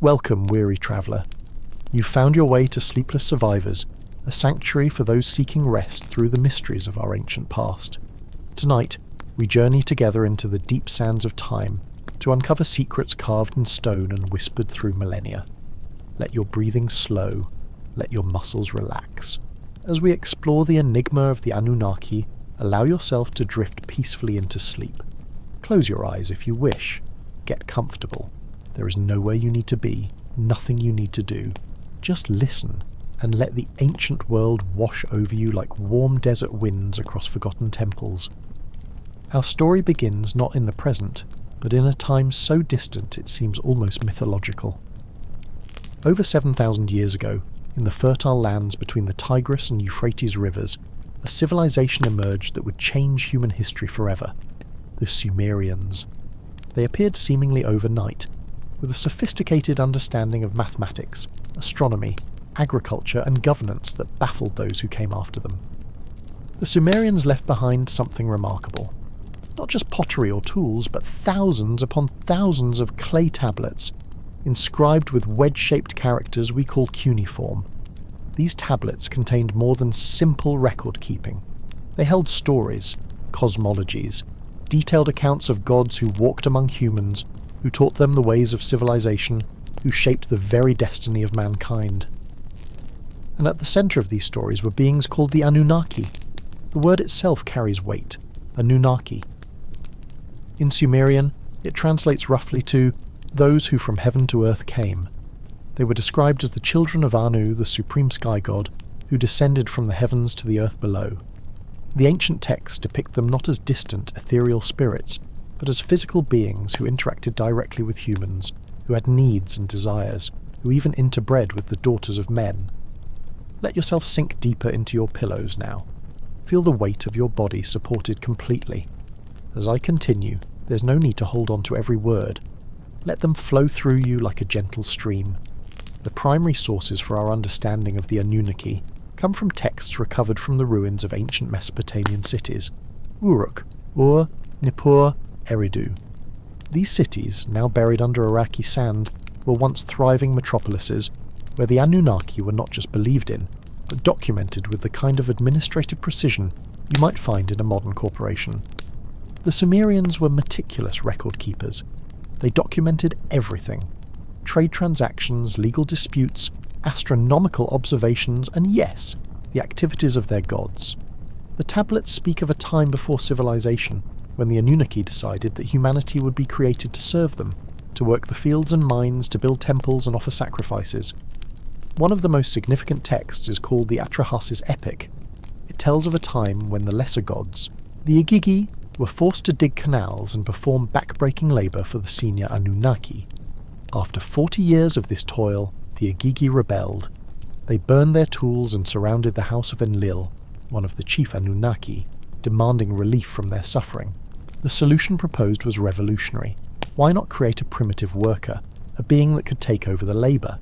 Welcome, weary traveller. You've found your way to Sleepless Survivors, a sanctuary for those seeking rest through the mysteries of our ancient past. Tonight, we journey together into the deep sands of time to uncover secrets carved in stone and whispered through millennia. Let your breathing slow, let your muscles relax. As we explore the enigma of the Anunnaki, allow yourself to drift peacefully into sleep. Close your eyes if you wish. Get comfortable. There is nowhere you need to be, nothing you need to do. Just listen, and let the ancient world wash over you like warm desert winds across forgotten temples. Our story begins not in the present, but in a time so distant it seems almost mythological. Over 7,000 years ago, in the fertile lands between the Tigris and Euphrates rivers, a civilization emerged that would change human history forever. The Sumerians. They appeared seemingly overnight, with a sophisticated understanding of mathematics, astronomy, agriculture and governance that baffled those who came after them. The Sumerians left behind something remarkable. Not just pottery or tools, but thousands upon thousands of clay tablets, inscribed with wedge-shaped characters we call cuneiform. These tablets contained more than simple record-keeping. They held stories, cosmologies, detailed accounts of gods who walked among humans, who taught them the ways of civilization, who shaped the very destiny of mankind. And at the centre of these stories were beings called the Anunnaki. The word itself carries weight. Anunnaki. In Sumerian, it translates roughly to those who from heaven to earth came. They were described as the children of Anu, the supreme sky god, who descended from the heavens to the earth below. The ancient texts depict them not as distant, ethereal spirits, but as physical beings who interacted directly with humans, who had needs and desires, who even interbred with the daughters of men. Let yourself sink deeper into your pillows now. Feel the weight of your body supported completely. As I continue, there's no need to hold on to every word. Let them flow through you like a gentle stream. The primary sources for our understanding of the Anunnaki come from texts recovered from the ruins of ancient Mesopotamian cities, Uruk, Ur, Nippur, Eridu. These cities, now buried under Iraqi sand, were once thriving metropolises where the Anunnaki were not just believed in, but documented with the kind of administrative precision you might find in a modern corporation. The Sumerians were meticulous record keepers. They documented everything: trade transactions, legal disputes, astronomical observations, and yes, the activities of their gods. The tablets speak of a time before civilization, when the Anunnaki decided that humanity would be created to serve them, to work the fields and mines, to build temples and offer sacrifices. One of the most significant texts is called the Atrahasis Epic. It tells of a time when the lesser gods, the Igigi, were forced to dig canals and perform back-breaking labour for the senior Anunnaki. After 40 years of this toil, the Igigi rebelled. They burned their tools and surrounded the house of Enlil, one of the chief Anunnaki, demanding relief from their suffering. The solution proposed was revolutionary. Why not create a primitive worker, a being that could take over the labour?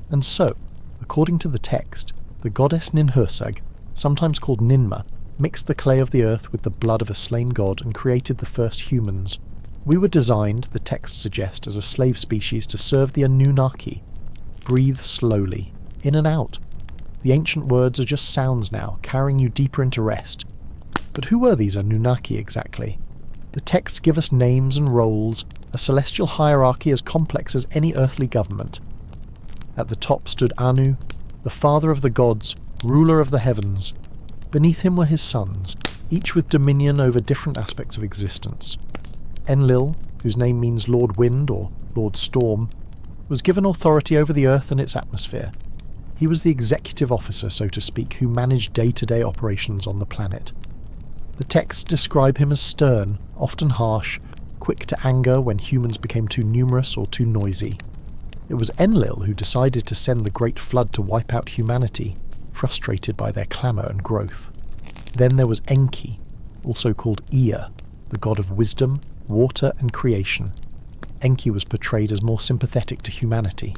And so, according to the text, the goddess Ninhursag, sometimes called Ninmah, mixed the clay of the earth with the blood of a slain god and created the first humans. We were designed, the texts suggest, as a slave species to serve the Anunnaki. Breathe slowly, in and out. The ancient words are just sounds now, carrying you deeper into rest. But who were these Anunnaki exactly? The texts give us names and roles, a celestial hierarchy as complex as any earthly government. At the top stood Anu, the father of the gods, ruler of the heavens. Beneath him were his sons, each with dominion over different aspects of existence. Enlil, whose name means Lord Wind or Lord Storm, was given authority over the earth and its atmosphere. He was the executive officer, so to speak, who managed day-to-day operations on the planet. The texts describe him as stern, often harsh, quick to anger when humans became too numerous or too noisy. It was Enlil who decided to send the Great Flood to wipe out humanity, frustrated by their clamour and growth. Then there was Enki, also called Ea, the god of wisdom, water and creation. Enki was portrayed as more sympathetic to humanity.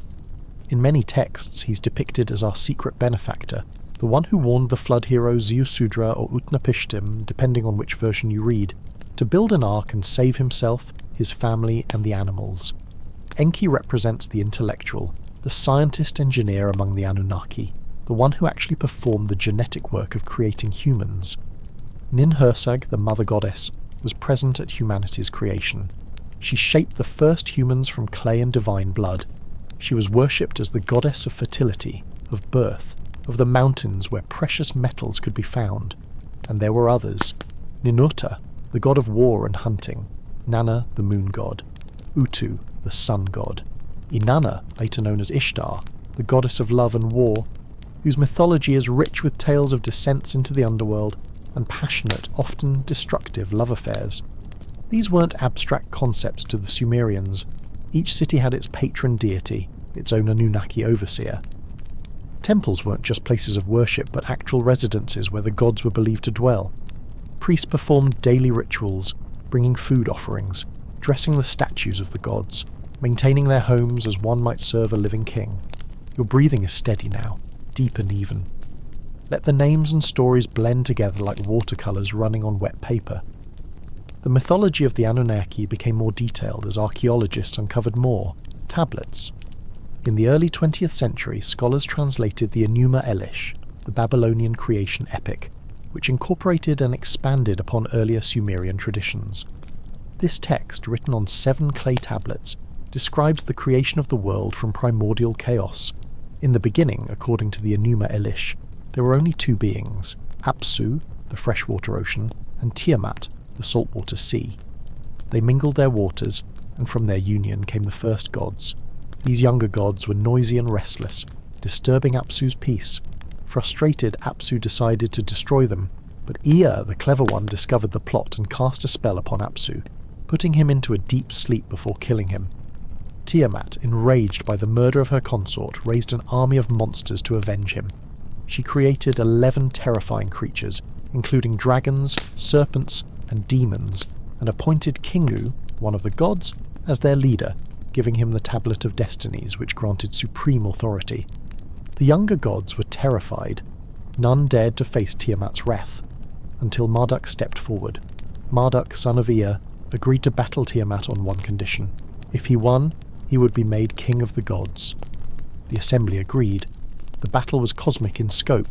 In many texts he's depicted as our secret benefactor, the one who warned the flood hero Ziusudra or Utnapishtim, depending on which version you read, to build an ark and save himself, his family and the animals. Enki represents the intellectual, the scientist-engineer among the Anunnaki, the one who actually performed the genetic work of creating humans. Ninhursag, the mother goddess, was present at humanity's creation. She shaped the first humans from clay and divine blood. She was worshipped as the goddess of fertility, of birth, of the mountains where precious metals could be found. And there were others. Ninurta, the god of war and hunting. Nanna, the moon god. Utu, the sun god. Inanna, later known as Ishtar, the goddess of love and war, whose mythology is rich with tales of descents into the underworld and passionate, often destructive love affairs. These weren't abstract concepts to the Sumerians. Each city had its patron deity, its own Anunnaki overseer. Temples weren't just places of worship, but actual residences where the gods were believed to dwell. Priests performed daily rituals, bringing food offerings, dressing the statues of the gods, maintaining their homes as one might serve a living king. Your breathing is steady now, deep and even. Let the names and stories blend together like watercolours running on wet paper. The mythology of the Anunnaki became more detailed as archaeologists uncovered more tablets. In the early 20th century, scholars translated the Enuma Elish, the Babylonian creation epic, which incorporated and expanded upon earlier Sumerian traditions. This text, written on 7 clay tablets, describes the creation of the world from primordial chaos. In the beginning, according to the Enuma Elish, there were only 2 beings, Apsu, the freshwater ocean, and Tiamat, the saltwater sea. They mingled their waters, and from their union came the first gods. These younger gods were noisy and restless, disturbing Apsu's peace. Frustrated, Apsu decided to destroy them, but Ea, the clever one, discovered the plot and cast a spell upon Apsu, putting him into a deep sleep before killing him. Tiamat, enraged by the murder of her consort, raised an army of monsters to avenge him. She created 11 terrifying creatures, including dragons, serpents, and demons, and appointed Kingu, one of the gods, as their leader, giving him the Tablet of Destinies, which granted supreme authority. The younger gods were terrified. None dared to face Tiamat's wrath, until Marduk stepped forward. Marduk, son of Ea, agreed to battle Tiamat on one condition. If he won, he would be made king of the gods. The assembly agreed. The battle was cosmic in scope.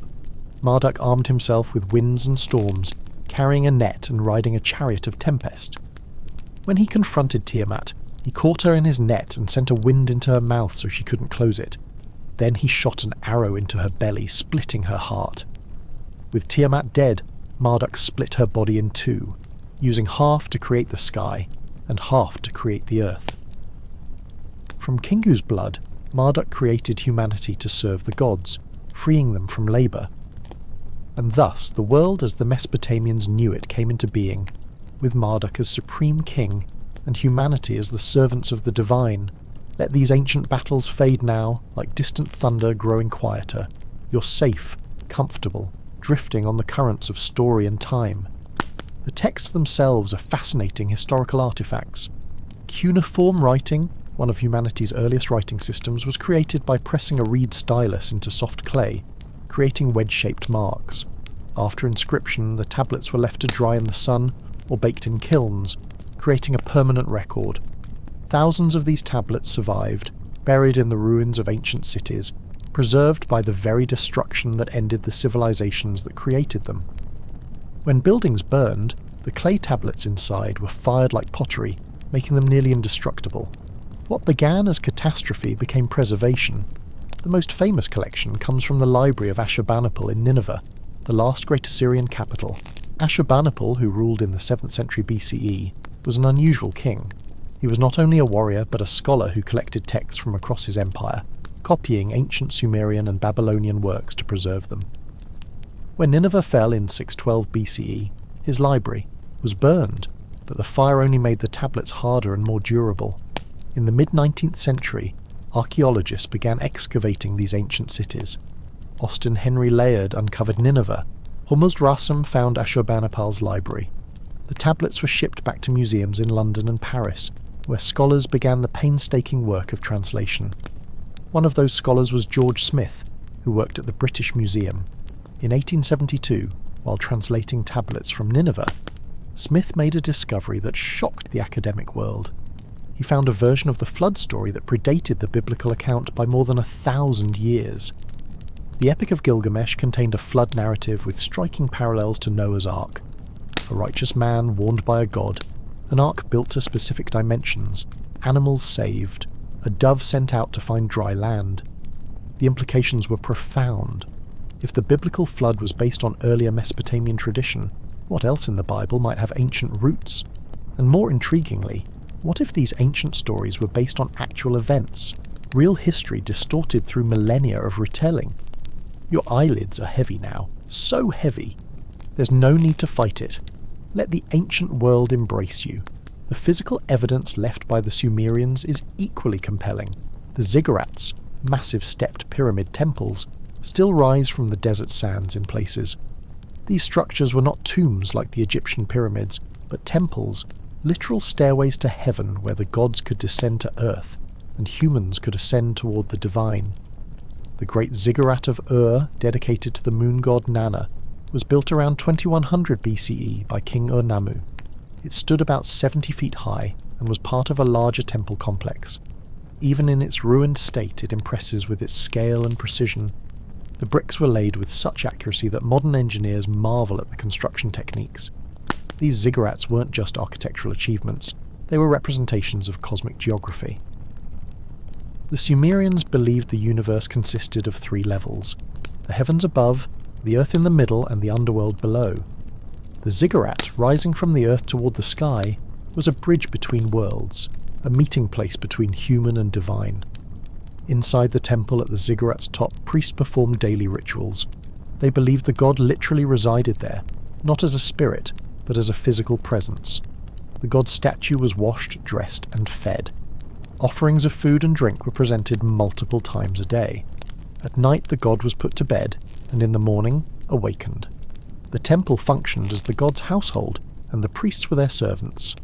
Marduk armed himself with winds and storms, carrying a net and riding a chariot of tempest. When he confronted Tiamat, he caught her in his net and sent a wind into her mouth so she couldn't close it. Then he shot an arrow into her belly, splitting her heart. With Tiamat dead, Marduk split her body in 2, using half to create the sky and half to create the earth. From Kingu's blood, Marduk created humanity to serve the gods, freeing them from labour. And thus the world as the Mesopotamians knew it came into being, with Marduk as supreme king and humanity as the servants of the divine. Let these ancient battles fade now, like distant thunder growing quieter. You're safe, comfortable, drifting on the currents of story and time. The texts themselves are fascinating historical artifacts. Cuneiform writing, one of humanity's earliest writing systems, was created by pressing a reed stylus into soft clay, creating wedge-shaped marks. After inscription, the tablets were left to dry in the sun or baked in kilns, creating a permanent record. Thousands of these tablets survived, buried in the ruins of ancient cities, preserved by the very destruction that ended the civilizations that created them. When buildings burned, the clay tablets inside were fired like pottery, making them nearly indestructible. What began as catastrophe became preservation. The most famous collection comes from the library of Ashurbanipal in Nineveh, the last great Assyrian capital. Ashurbanipal, who ruled in the 7th century BCE, was an unusual king. He was not only a warrior but a scholar who collected texts from across his empire, copying ancient Sumerian and Babylonian works to preserve them. When Nineveh fell in 612 BCE, his library was burned, but the fire only made the tablets harder and more durable. In the mid-19th century, archaeologists began excavating these ancient cities. Austin Henry Layard uncovered Nineveh. Hormuzd Rassam found Ashurbanipal's library. The tablets were shipped back to museums in London and Paris, where scholars began the painstaking work of translation. One of those scholars was George Smith, who worked at the British Museum. In 1872, while translating tablets from Nineveh, Smith made a discovery that shocked the academic world. he found a version of the flood story that predated the biblical account by more than 1,000 years. The Epic of Gilgamesh contained a flood narrative with striking parallels to Noah's Ark. A righteous man warned by a god, an ark built to specific dimensions, animals saved, a dove sent out to find dry land. The implications were profound. If the biblical flood was based on earlier Mesopotamian tradition, what else in the Bible might have ancient roots? And more intriguingly, what if these ancient stories were based on actual events, real history distorted through millennia of retelling? Your eyelids are heavy now, so heavy. There's no need to fight it. Let the ancient world embrace you. The physical evidence left by the Sumerians is equally compelling. The ziggurats, massive stepped pyramid temples, still rise from the desert sands in places. These structures were not tombs like the Egyptian pyramids, but temples, literal stairways to heaven where the gods could descend to earth, and humans could ascend toward the divine. The great ziggurat of Ur, dedicated to the moon god Nana, was built around 2100 BCE by King Ur-Nammu. It stood about 70 feet high and was part of a larger temple complex. Even in its ruined state, it impresses with its scale and precision. The bricks were laid with such accuracy that modern engineers marvel at the construction techniques. These ziggurats weren't just architectural achievements, they were representations of cosmic geography. The Sumerians believed the universe consisted of 3 levels: the heavens above, the earth in the middle, and the underworld below. The ziggurat, rising from the earth toward the sky, was a bridge between worlds, a meeting place between human and divine. Inside the temple at the ziggurat's top, priests performed daily rituals. They believed the god literally resided there, not as a spirit, but as a physical presence. The god's statue was washed, dressed, and fed. Offerings of food and drink were presented multiple times a day. At night the god was put to bed, and in the morning awakened. The temple functioned as the god's household, and the priests were their servants.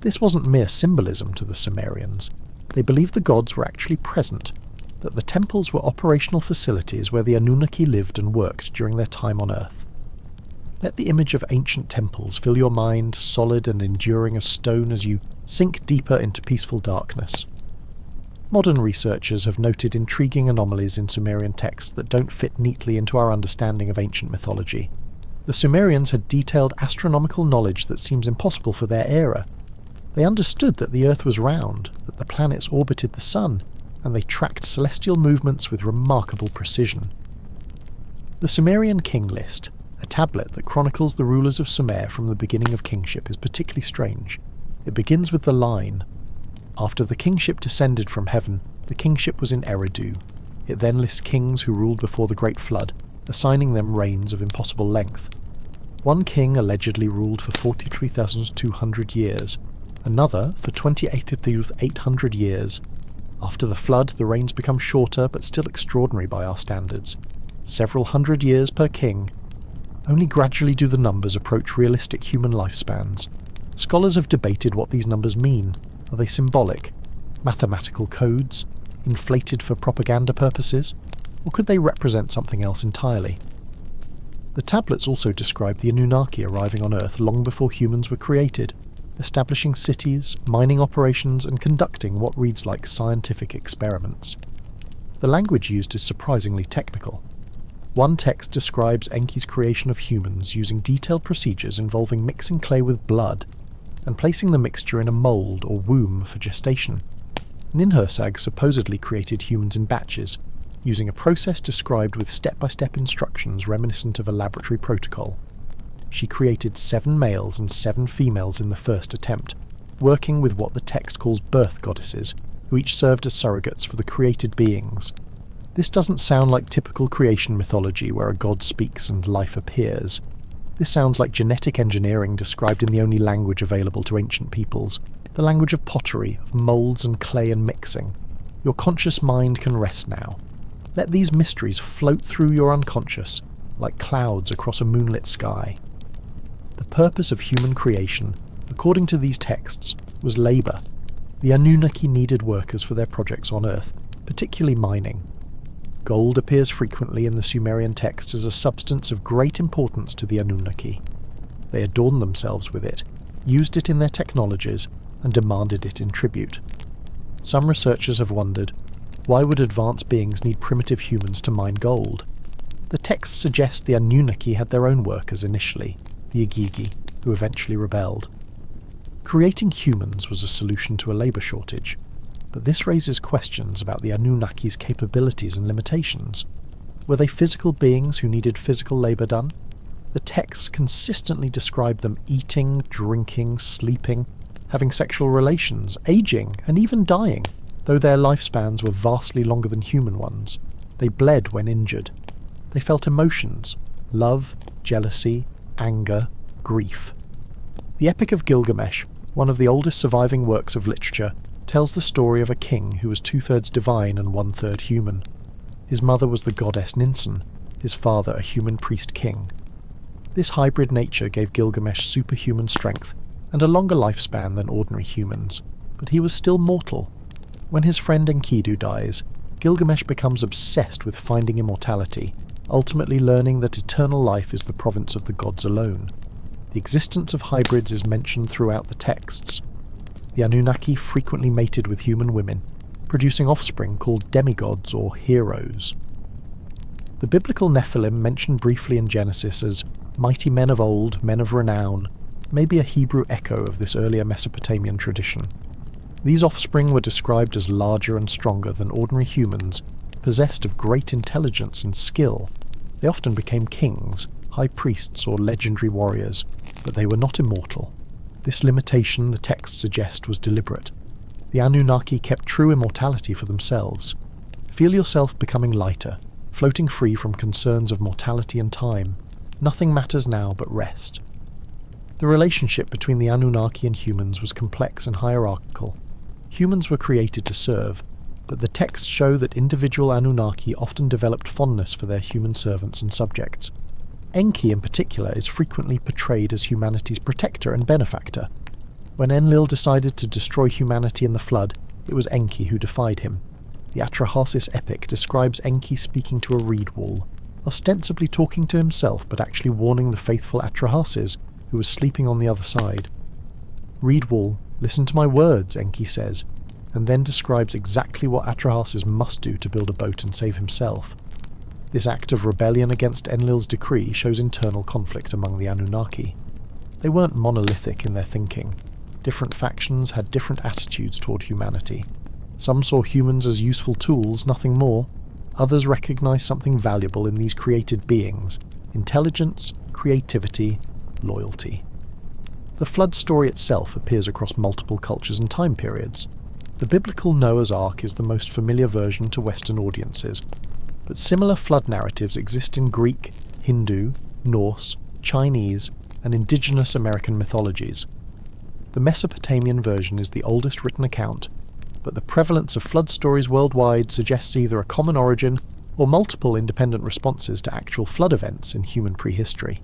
This wasn't mere symbolism to the Sumerians. They believed the gods were actually present, that the temples were operational facilities where the Anunnaki lived and worked during their time on Earth. Let the image of ancient temples fill your mind, solid and enduring as stone, as you sink deeper into peaceful darkness. Modern researchers have noted intriguing anomalies in Sumerian texts that don't fit neatly into our understanding of ancient mythology. The Sumerians had detailed astronomical knowledge that seems impossible for their era. They understood that the Earth was round, that the planets orbited the Sun, and they tracked celestial movements with remarkable precision. The Sumerian King List, a tablet that chronicles the rulers of Sumer from the beginning of kingship, is particularly strange. It begins with the line, "After the kingship descended from heaven, the kingship was in Eridu." It then lists kings who ruled before the Great Flood, assigning them reigns of impossible length. One king allegedly ruled for 43,200 years, another for 28,800 years. After the flood, the reigns become shorter but still extraordinary by our standards. Several hundred years per king. Only gradually do the numbers approach realistic human lifespans. Scholars have debated what these numbers mean. Are they symbolic? Mathematical codes? Inflated for propaganda purposes? Or could they represent something else entirely? The tablets also describe the Anunnaki arriving on Earth long before humans were created, establishing cities, mining operations, and conducting what reads like scientific experiments. The language used is surprisingly technical. One text describes Enki's creation of humans using detailed procedures involving mixing clay with blood and placing the mixture in a mould or womb for gestation. Ninhursag supposedly created humans in batches, using a process described with step-by-step instructions reminiscent of a laboratory protocol. She created 7 males and 7 females in the first attempt, working with what the text calls birth goddesses, who each served as surrogates for the created beings. This doesn't sound like typical creation mythology where a god speaks and life appears. This sounds like genetic engineering described in the only language available to ancient peoples, the language of pottery, of moulds and clay and mixing. Your conscious mind can rest now. Let these mysteries float through your unconscious, like clouds across a moonlit sky. The purpose of human creation, according to these texts, was labour. The Anunnaki needed workers for their projects on Earth, particularly mining. Gold appears frequently in the Sumerian texts as a substance of great importance to the Anunnaki. They adorned themselves with it, used it in their technologies, and demanded it in tribute. Some researchers have wondered, why would advanced beings need primitive humans to mine gold? The texts suggest the Anunnaki had their own workers initially, the Igigi, who eventually rebelled. Creating humans was a solution to a labour shortage, but this raises questions about the Anunnaki's capabilities and limitations. Were they physical beings who needed physical labour done? The texts consistently describe them eating, drinking, sleeping, having sexual relations, aging, and even dying. Though their lifespans were vastly longer than human ones, they bled when injured. They felt emotions: love, jealousy, anger, grief. The Epic of Gilgamesh, one of the oldest surviving works of literature, tells the story of a king who was 2/3 divine and 1/3 human. His mother was the goddess Ninsun, his father a human priest-king. This hybrid nature gave Gilgamesh superhuman strength and a longer lifespan than ordinary humans, but he was still mortal. When his friend Enkidu dies, Gilgamesh becomes obsessed with finding immortality, ultimately learning that eternal life is the province of the gods alone. The existence of hybrids is mentioned throughout the texts. The Anunnaki frequently mated with human women, producing offspring called demigods or heroes. The biblical Nephilim, mentioned briefly in Genesis as mighty men of old, men of renown, may be a Hebrew echo of this earlier Mesopotamian tradition. These offspring were described as larger and stronger than ordinary humans, possessed of great intelligence and skill. They often became kings, high priests, or legendary warriors, but they were not immortal. This limitation, the texts suggest, was deliberate. The Anunnaki kept true immortality for themselves. Feel yourself becoming lighter, floating free from concerns of mortality and time. Nothing matters now but rest. The relationship between the Anunnaki and humans was complex and hierarchical. Humans were created to serve, but the texts show that individual Anunnaki often developed fondness for their human servants and subjects. Enki in particular is frequently portrayed as humanity's protector and benefactor. When Enlil decided to destroy humanity in the flood, it was Enki who defied him. The Atrahasis epic describes Enki speaking to a reed wall, ostensibly talking to himself but actually warning the faithful Atrahasis, who was sleeping on the other side. "Reed wall, listen to my words," Enki says, and then describes exactly what Atrahasis must do to build a boat and save himself. This act of rebellion against Enlil's decree shows internal conflict among the Anunnaki. They weren't monolithic in their thinking. Different factions had different attitudes toward humanity. Some saw humans as useful tools, nothing more. Others recognized something valuable in these created beings: intelligence, creativity, loyalty. The flood story itself appears across multiple cultures and time periods. The biblical Noah's Ark is the most familiar version to Western audiences, but similar flood narratives exist in Greek, Hindu, Norse, Chinese, and indigenous American mythologies. The Mesopotamian version is the oldest written account, but the prevalence of flood stories worldwide suggests either a common origin or multiple independent responses to actual flood events in human prehistory.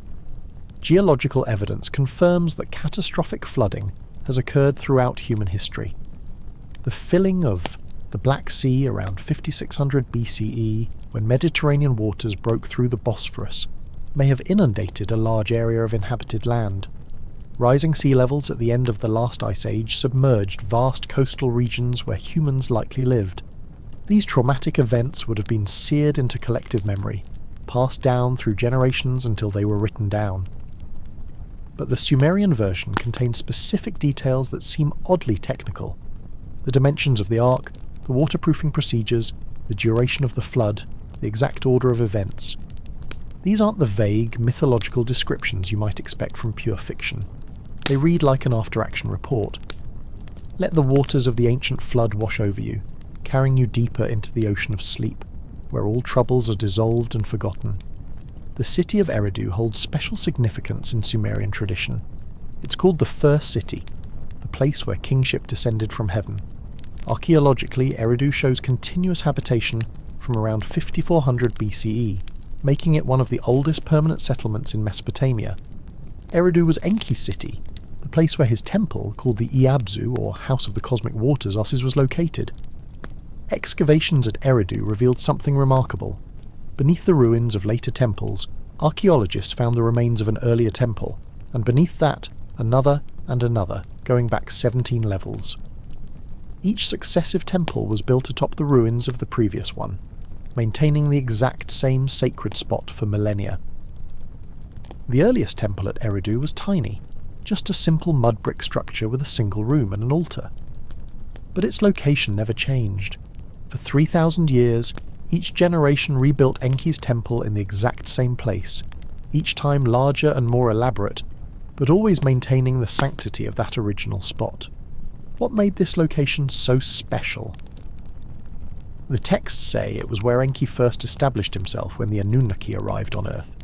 Geological evidence confirms that catastrophic flooding has occurred throughout human history. The filling of the Black Sea around 5600 BCE, when Mediterranean waters broke through the Bosphorus, may have inundated a large area of inhabited land. Rising sea levels at the end of the last ice age submerged vast coastal regions where humans likely lived. These traumatic events would have been seared into collective memory, passed down through generations until they were written down. But the Sumerian version contains specific details that seem oddly technical. The dimensions of the ark, the waterproofing procedures, the duration of the flood, the exact order of events. These aren't the vague, mythological descriptions you might expect from pure fiction. They read like an after-action report. Let the waters of the ancient flood wash over you, carrying you deeper into the ocean of sleep, where all troubles are dissolved and forgotten. The city of Eridu holds special significance in Sumerian tradition. It's called the First City, the place where kingship descended from heaven. Archaeologically, Eridu shows continuous habitation from around 5400 BCE, making it one of the oldest permanent settlements in Mesopotamia. Eridu was Enki's city, the place where his temple, called the Iabzu, or House of the Cosmic Waters, was located. Excavations at Eridu revealed something remarkable. Beneath the ruins of later temples, archaeologists found the remains of an earlier temple, and beneath that, another and another, going back 17 levels. Each successive temple was built atop the ruins of the previous one, maintaining the exact same sacred spot for millennia. The earliest temple at Eridu was tiny, just a simple mud brick structure with a single room and an altar. But its location never changed. For 3,000 years, each generation rebuilt Enki's temple in the exact same place, each time larger and more elaborate, but always maintaining the sanctity of that original spot. What made this location so special? The texts say it was where Enki first established himself when the Anunnaki arrived on Earth.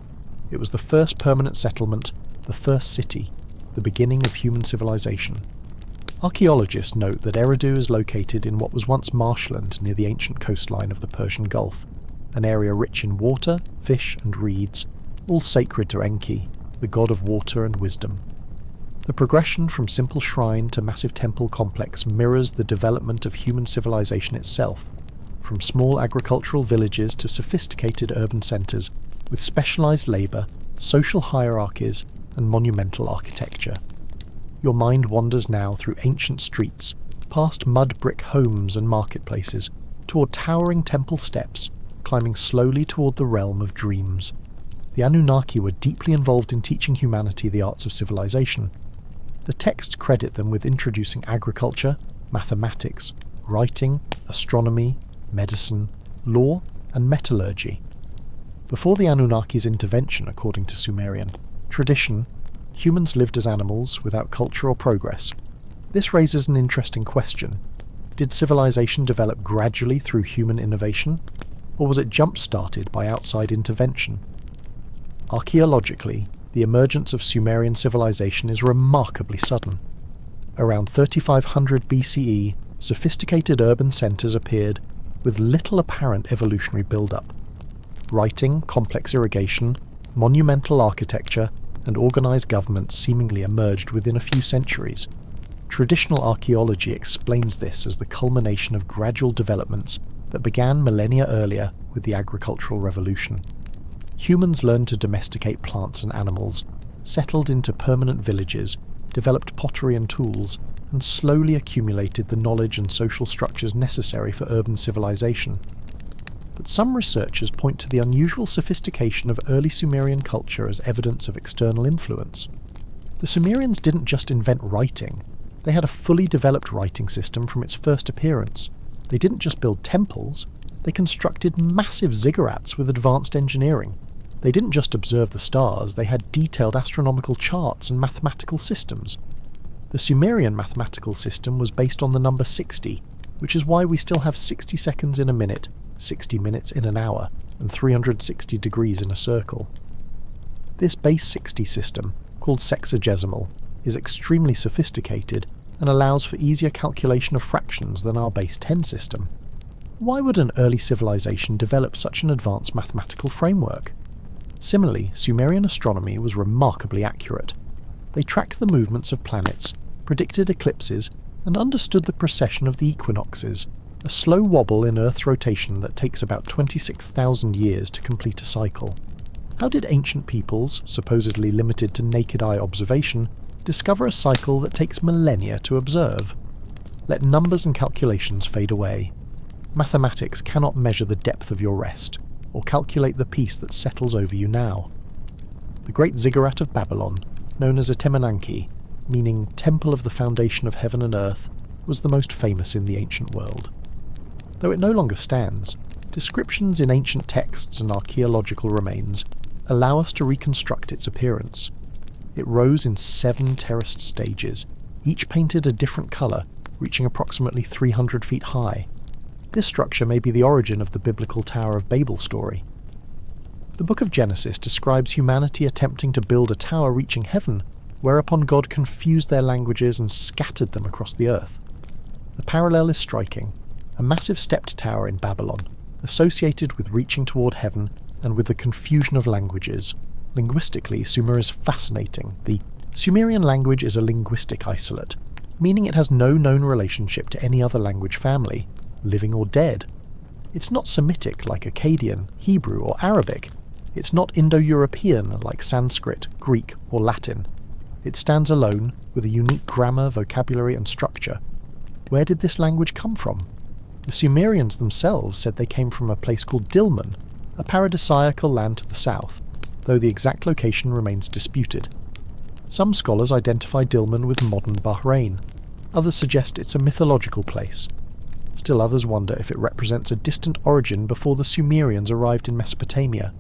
It was the first permanent settlement, the first city, the beginning of human civilization. Archaeologists note that Eridu is located in what was once marshland near the ancient coastline of the Persian Gulf, an area rich in water, fish and reeds, all sacred to Enki, the god of water and wisdom. The progression from simple shrine to massive temple complex mirrors the development of human civilization itself, from small agricultural villages to sophisticated urban centres with specialised labour, social hierarchies and monumental architecture. Your mind wanders now through ancient streets, past mud brick homes and marketplaces, toward towering temple steps, climbing slowly toward the realm of dreams. The Anunnaki were deeply involved in teaching humanity the arts of civilization. The texts credit them with introducing agriculture, mathematics, writing, astronomy, medicine, law, and metallurgy. Before the Anunnaki's intervention, according to Sumerian tradition, humans lived as animals without culture or progress. This raises an interesting question. Did civilization develop gradually through human innovation, or was it jump-started by outside intervention? Archaeologically, the emergence of Sumerian civilization is remarkably sudden. Around 3500 BCE, sophisticated urban centres appeared with little apparent evolutionary build-up. Writing, complex irrigation, monumental architecture, and organised government seemingly emerged within a few centuries. Traditional archaeology explains this as the culmination of gradual developments that began millennia earlier with the agricultural revolution. Humans learned to domesticate plants and animals, settled into permanent villages, developed pottery and tools, and slowly accumulated the knowledge and social structures necessary for urban civilization. But some researchers point to the unusual sophistication of early Sumerian culture as evidence of external influence. The Sumerians didn't just invent writing, they had a fully developed writing system from its first appearance. They didn't just build temples, they constructed massive ziggurats with advanced engineering. They didn't just observe the stars, they had detailed astronomical charts and mathematical systems. The Sumerian mathematical system was based on the number 60, which is why we still have 60 seconds in a minute, 60 minutes in an hour, and 360 degrees in a circle. This base 60 system, called sexagesimal, is extremely sophisticated and allows for easier calculation of fractions than our base 10 system. Why would an early civilization develop such an advanced mathematical framework? Similarly, Sumerian astronomy was remarkably accurate. They tracked the movements of planets, predicted eclipses, and understood the precession of the equinoxes, a slow wobble in Earth's rotation that takes about 26,000 years to complete a cycle. How did ancient peoples, supposedly limited to naked eye observation, discover a cycle that takes millennia to observe? Let numbers and calculations fade away. Mathematics cannot measure the depth of your rest, or calculate the peace that settles over you now. The great ziggurat of Babylon, known as Anunnaki, meaning Temple of the Foundation of Heaven and Earth, was the most famous in the ancient world. Though it no longer stands, descriptions in ancient texts and archaeological remains allow us to reconstruct its appearance. It rose in 7 terraced stages, each painted a different colour, reaching approximately 300 feet high. This structure may be the origin of the biblical Tower of Babel story. The book of Genesis describes humanity attempting to build a tower reaching heaven, whereupon God confused their languages and scattered them across the earth. The parallel is striking. A massive stepped tower in Babylon, associated with reaching toward heaven and with the confusion of languages. Linguistically, Sumer is fascinating. The Sumerian language is a linguistic isolate, meaning it has no known relationship to any other language family, living or dead. It's not Semitic like Akkadian, Hebrew or Arabic. It's not Indo-European like Sanskrit, Greek or Latin. It stands alone, with a unique grammar, vocabulary and structure. Where did this language come from? The Sumerians themselves said they came from a place called Dilmun, a paradisiacal land to the south, though the exact location remains disputed. Some scholars identify Dilmun with modern Bahrain. Others suggest it's a mythological place. Still others wonder if it represents a distant origin before the Sumerians arrived in Mesopotamia.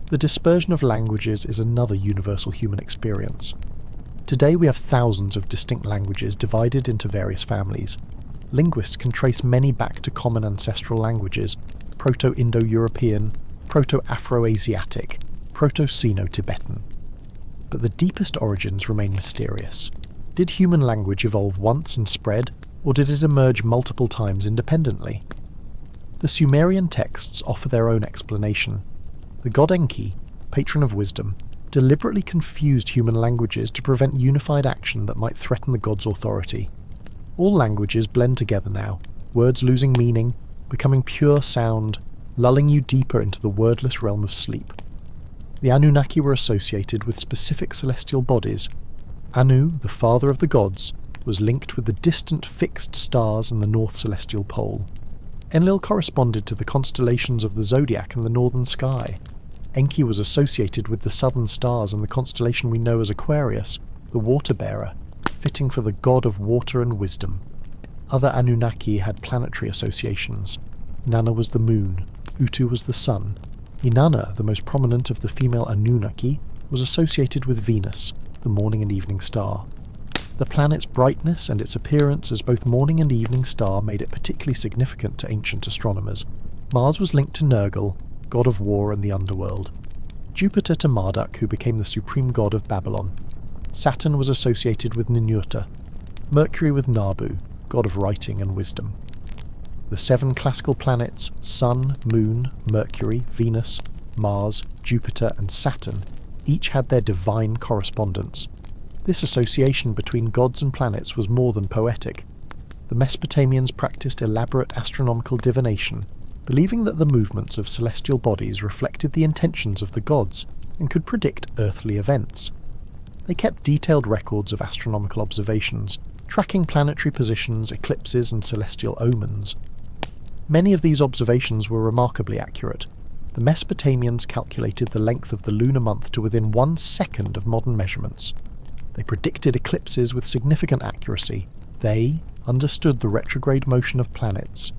The dispersion of languages is another universal human experience. Today we have thousands of distinct languages divided into various families. Linguists can trace many back to common ancestral languages: Proto-Indo-European, Proto-Afro-Asiatic, Proto-Sino-Tibetan. But the deepest origins remain mysterious. Did human language evolve once and spread, or did it emerge multiple times independently? The Sumerian texts offer their own explanation. The god Enki, patron of wisdom, deliberately confused human languages to prevent unified action that might threaten the god's authority. All languages blend together now, words losing meaning, becoming pure sound, lulling you deeper into the wordless realm of sleep. The Anunnaki were associated with specific celestial bodies. Anu, the father of the gods, was linked with the distant fixed stars and the north celestial pole. Enlil corresponded to the constellations of the zodiac and the northern sky. Enki was associated with the southern stars and the constellation we know as Aquarius, the water-bearer, fitting for the god of water and wisdom. Other Anunnaki had planetary associations. Nana was the moon, Utu was the sun. Inanna, the most prominent of the female Anunnaki, was associated with Venus, the morning and evening star. The planet's brightness and its appearance as both morning and evening star made it particularly significant to ancient astronomers. Mars was linked to Nergal, god of war and the underworld. Jupiter to Marduk, who became the supreme god of Babylon. Saturn was associated with Ninurta. Mercury with Nabu, god of writing and wisdom. The 7 classical planets, Sun, Moon, Mercury, Venus, Mars, Jupiter and Saturn, each had their divine correspondence. This association between gods and planets was more than poetic. The Mesopotamians practiced elaborate astronomical divination, believing that the movements of celestial bodies reflected the intentions of the gods and could predict earthly events. They kept detailed records of astronomical observations, tracking planetary positions, eclipses and celestial omens. Many of these observations were remarkably accurate. The Mesopotamians calculated the length of the lunar month to within 1 second of modern measurements. They predicted eclipses with significant accuracy. They understood the retrograde motion of planets,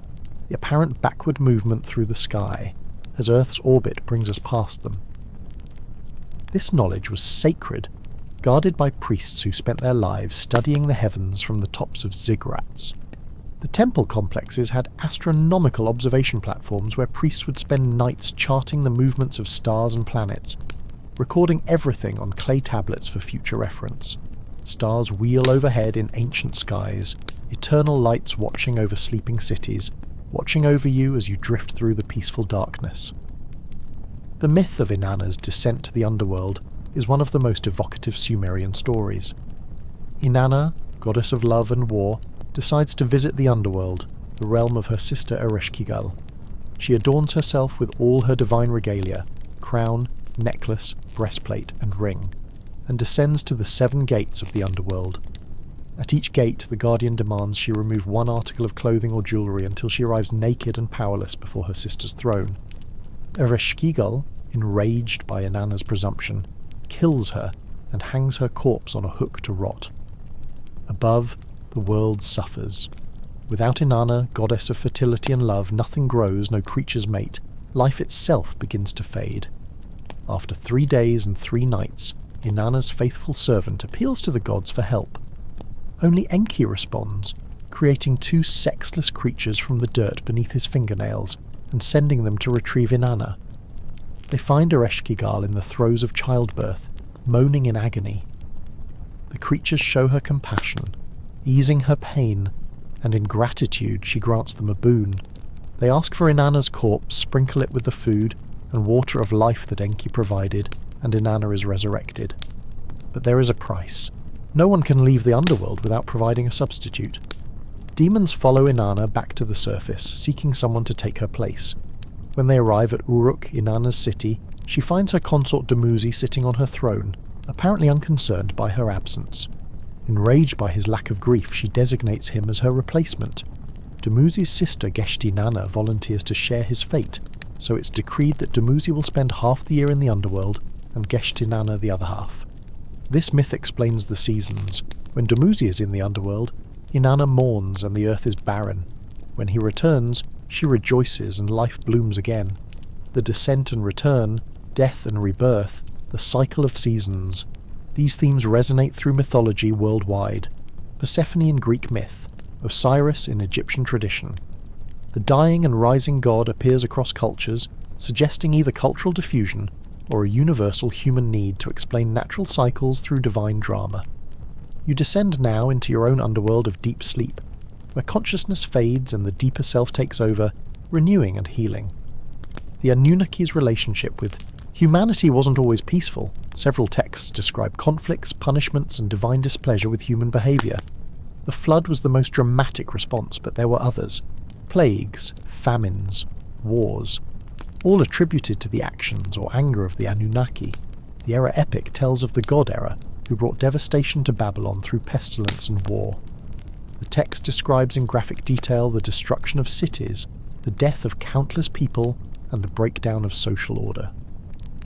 the apparent backward movement through the sky, as Earth's orbit brings us past them. This knowledge was sacred, guarded by priests who spent their lives studying the heavens from the tops of ziggurats. The temple complexes had astronomical observation platforms where priests would spend nights charting the movements of stars and planets, recording everything on clay tablets for future reference. Stars wheel overhead in ancient skies, eternal lights watching over sleeping cities, watching over you as you drift through the peaceful darkness. The myth of Inanna's descent to the underworld is one of the most evocative Sumerian stories. Inanna, goddess of love and war, decides to visit the underworld, the realm of her sister Ereshkigal. She adorns herself with all her divine regalia, crown, necklace, breastplate and ring, and descends to the 7 gates of the underworld. At each gate the guardian demands she remove 1 article of clothing or jewellery until she arrives naked and powerless before her sister's throne. Ereshkigal, enraged by Inanna's presumption, kills her and hangs her corpse on a hook to rot. Above, the world suffers. Without Inanna, goddess of fertility and love, nothing grows, no creatures mate. Life itself begins to fade. After 3 days and 3 nights, Inanna's faithful servant appeals to the gods for help. Only Enki responds, creating 2 sexless creatures from the dirt beneath his fingernails and sending them to retrieve Inanna. They find Ereshkigal in the throes of childbirth, moaning in agony. The creatures show her compassion, easing her pain, and in gratitude she grants them a boon. They ask for Inanna's corpse, sprinkle it with the food and water of life that Enki provided, and Inanna is resurrected. But there is a price. No one can leave the underworld without providing a substitute. Demons follow Inanna back to the surface, seeking someone to take her place. When they arrive at Uruk, Inanna's city, she finds her consort Dumuzi sitting on her throne, apparently unconcerned by her absence. Enraged by his lack of grief, she designates him as her replacement. Dumuzi's sister Geshti Nana volunteers to share his fate, so it's decreed that Dumuzi will spend half the year in the underworld and Geshti Nana the other half. This myth explains the seasons. When Dumuzi is in the underworld, Inanna mourns and the earth is barren. When he returns, she rejoices and life blooms again. The descent and return, death and rebirth, the cycle of seasons. These themes resonate through mythology worldwide. Persephone in Greek myth, Osiris in Egyptian tradition. The dying and rising god appears across cultures, suggesting either cultural diffusion or a universal human need to explain natural cycles through divine drama. You descend now into your own underworld of deep sleep, where consciousness fades and the deeper self takes over, renewing and healing. The Anunnaki's relationship with humanity wasn't always peaceful. Several texts describe conflicts, punishments, and divine displeasure with human behaviour. The flood was the most dramatic response, but there were others. Plagues, famines, wars, all attributed to the actions or anger of the Anunnaki. The Era epic tells of the god Era, who brought devastation to Babylon through pestilence and war. The text describes in graphic detail the destruction of cities, the death of countless people, and the breakdown of social order.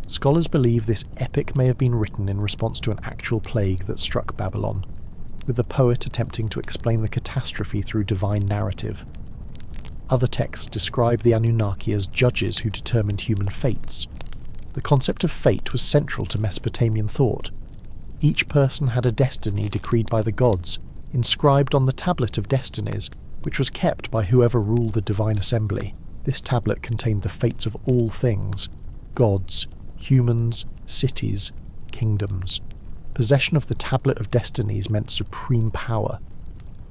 Scholars believe this epic may have been written in response to an actual plague that struck Babylon, with the poet attempting to explain the catastrophe through divine narrative. Other texts describe the Anunnaki as judges who determined human fates. The concept of fate was central to Mesopotamian thought. Each person had a destiny decreed by the gods, inscribed on the Tablet of Destinies, which was kept by whoever ruled the divine assembly. This tablet contained the fates of all things: gods, humans, cities, kingdoms. Possession of the Tablet of Destinies meant supreme power.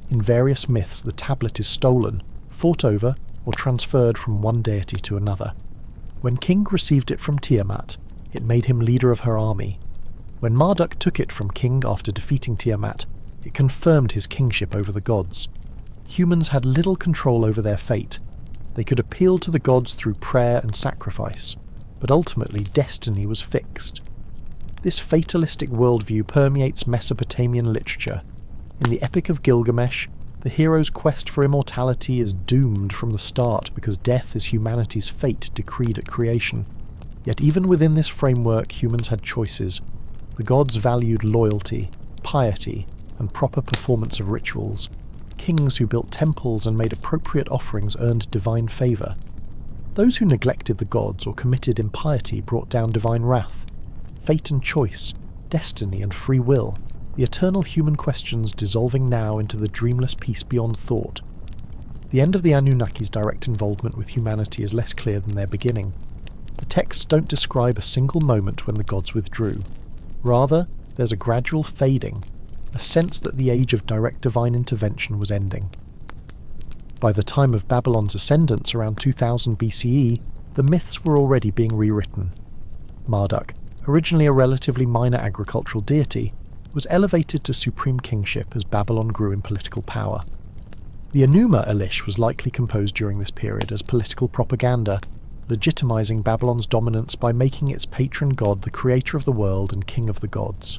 In various myths, the tablet is stolen, fought over, or transferred from one deity to another. When King received it from Tiamat, it made him leader of her army. When Marduk took it from King after defeating Tiamat, it confirmed his kingship over the gods. Humans had little control over their fate. They could appeal to the gods through prayer and sacrifice, but ultimately destiny was fixed. This fatalistic worldview permeates Mesopotamian literature. In the Epic of Gilgamesh, the hero's quest for immortality is doomed from the start because death is humanity's fate decreed at creation. Yet even within this framework, humans had choices. The gods valued loyalty, piety, and proper performance of rituals. Kings who built temples and made appropriate offerings earned divine favour. Those who neglected the gods or committed impiety brought down divine wrath. Fate and choice, destiny and free will, the eternal human questions dissolving now into the dreamless peace beyond thought. The end of the Anunnaki's direct involvement with humanity is less clear than their beginning. The texts don't describe a single moment when the gods withdrew. Rather, there's a gradual fading, a sense that the age of direct divine intervention was ending. By the time of Babylon's ascendance around 2000 BCE, the myths were already being rewritten. Marduk, originally a relatively minor agricultural deity, was elevated to supreme kingship as Babylon grew in political power. The Enuma Elish was likely composed during this period as political propaganda, legitimizing Babylon's dominance by making its patron god the creator of the world and king of the gods.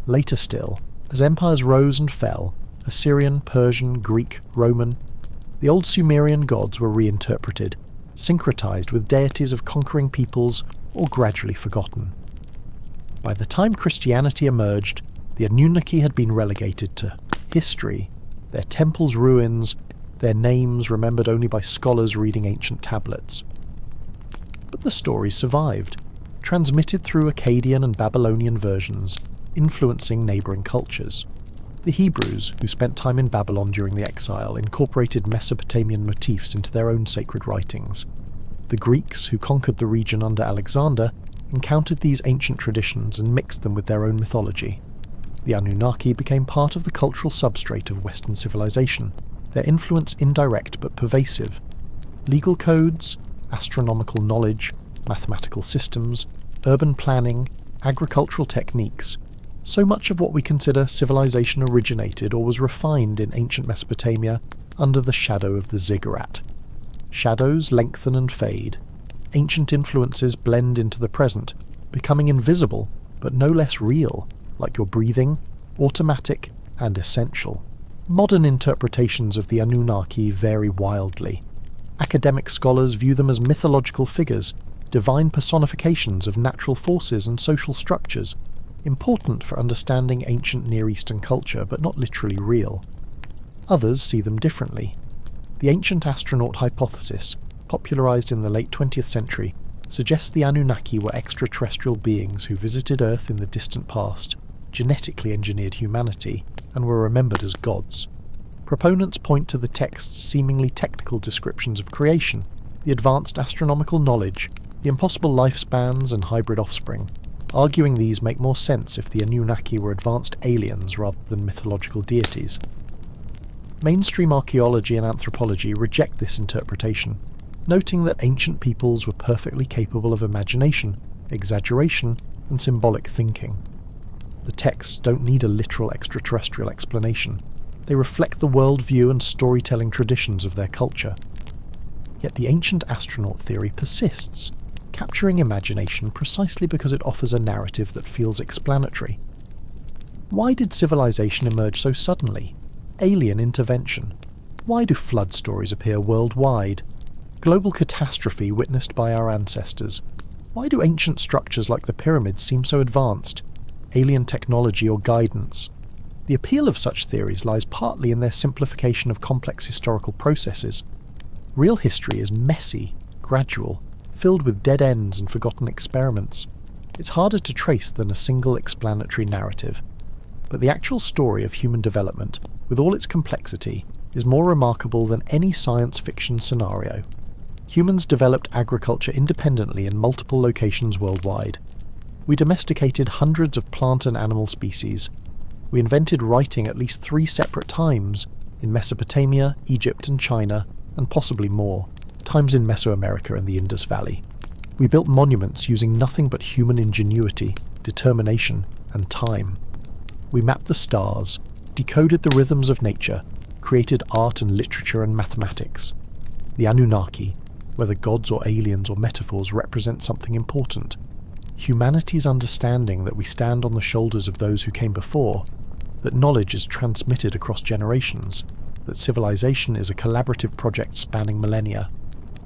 Later still, as empires rose and fell, Assyrian, Persian, Greek, Roman, the old Sumerian gods were reinterpreted, syncretized with deities of conquering peoples or gradually forgotten. By the time Christianity emerged, the Anunnaki had been relegated to history, their temples' ruins, their names remembered only by scholars reading ancient tablets. But the stories survived, transmitted through Akkadian and Babylonian versions, influencing neighbouring cultures. The Hebrews, who spent time in Babylon during the exile, incorporated Mesopotamian motifs into their own sacred writings. The Greeks, who conquered the region under Alexander, encountered these ancient traditions and mixed them with their own mythology. The Anunnaki became part of the cultural substrate of Western civilization, their influence indirect but pervasive. Legal codes, astronomical knowledge, mathematical systems, urban planning, agricultural techniques. So much of what we consider civilization originated or was refined in ancient Mesopotamia under the shadow of the ziggurat. Shadows lengthen and fade. Ancient influences blend into the present, becoming invisible but no less real, like your breathing, automatic, and essential. Modern interpretations of the Anunnaki vary wildly. Academic scholars view them as mythological figures, divine personifications of natural forces and social structures, important for understanding ancient Near Eastern culture but not literally real. Others see them differently. The ancient astronaut hypothesis, popularized in the late 20th century, suggests the Anunnaki were extraterrestrial beings who visited Earth in the distant past, genetically engineered humanity, and were remembered as gods. Proponents point to the text's seemingly technical descriptions of creation, the advanced astronomical knowledge, the impossible lifespans and hybrid offspring, arguing these make more sense if the Anunnaki were advanced aliens rather than mythological deities. Mainstream archaeology and anthropology reject this interpretation, noting that ancient peoples were perfectly capable of imagination, exaggeration, and symbolic thinking. The texts don't need a literal extraterrestrial explanation. They reflect the worldview and storytelling traditions of their culture. Yet the ancient astronaut theory persists, capturing imagination precisely because it offers a narrative that feels explanatory. Why did civilization emerge so suddenly? Alien intervention? Why do flood stories appear worldwide? Global catastrophe witnessed by our ancestors? Why do ancient structures like the pyramids seem so advanced? Alien technology or guidance? The appeal of such theories lies partly in their simplification of complex historical processes. Real history is messy, gradual, filled with dead ends and forgotten experiments. It's harder to trace than a single explanatory narrative. But the actual story of human development, with all its complexity, is more remarkable than any science fiction scenario. Humans developed agriculture independently in multiple locations worldwide. We domesticated hundreds of plant and animal species. We invented writing at least 3 separate times, in Mesopotamia, Egypt and China, and possibly more, times in Mesoamerica and the Indus Valley. We built monuments using nothing but human ingenuity, determination, and time. We mapped the stars, decoded the rhythms of nature, created art and literature and mathematics. The Anunnaki, whether gods or aliens or metaphors, represent something important. Humanity's understanding that we stand on the shoulders of those who came before, that knowledge is transmitted across generations, that civilization is a collaborative project spanning millennia.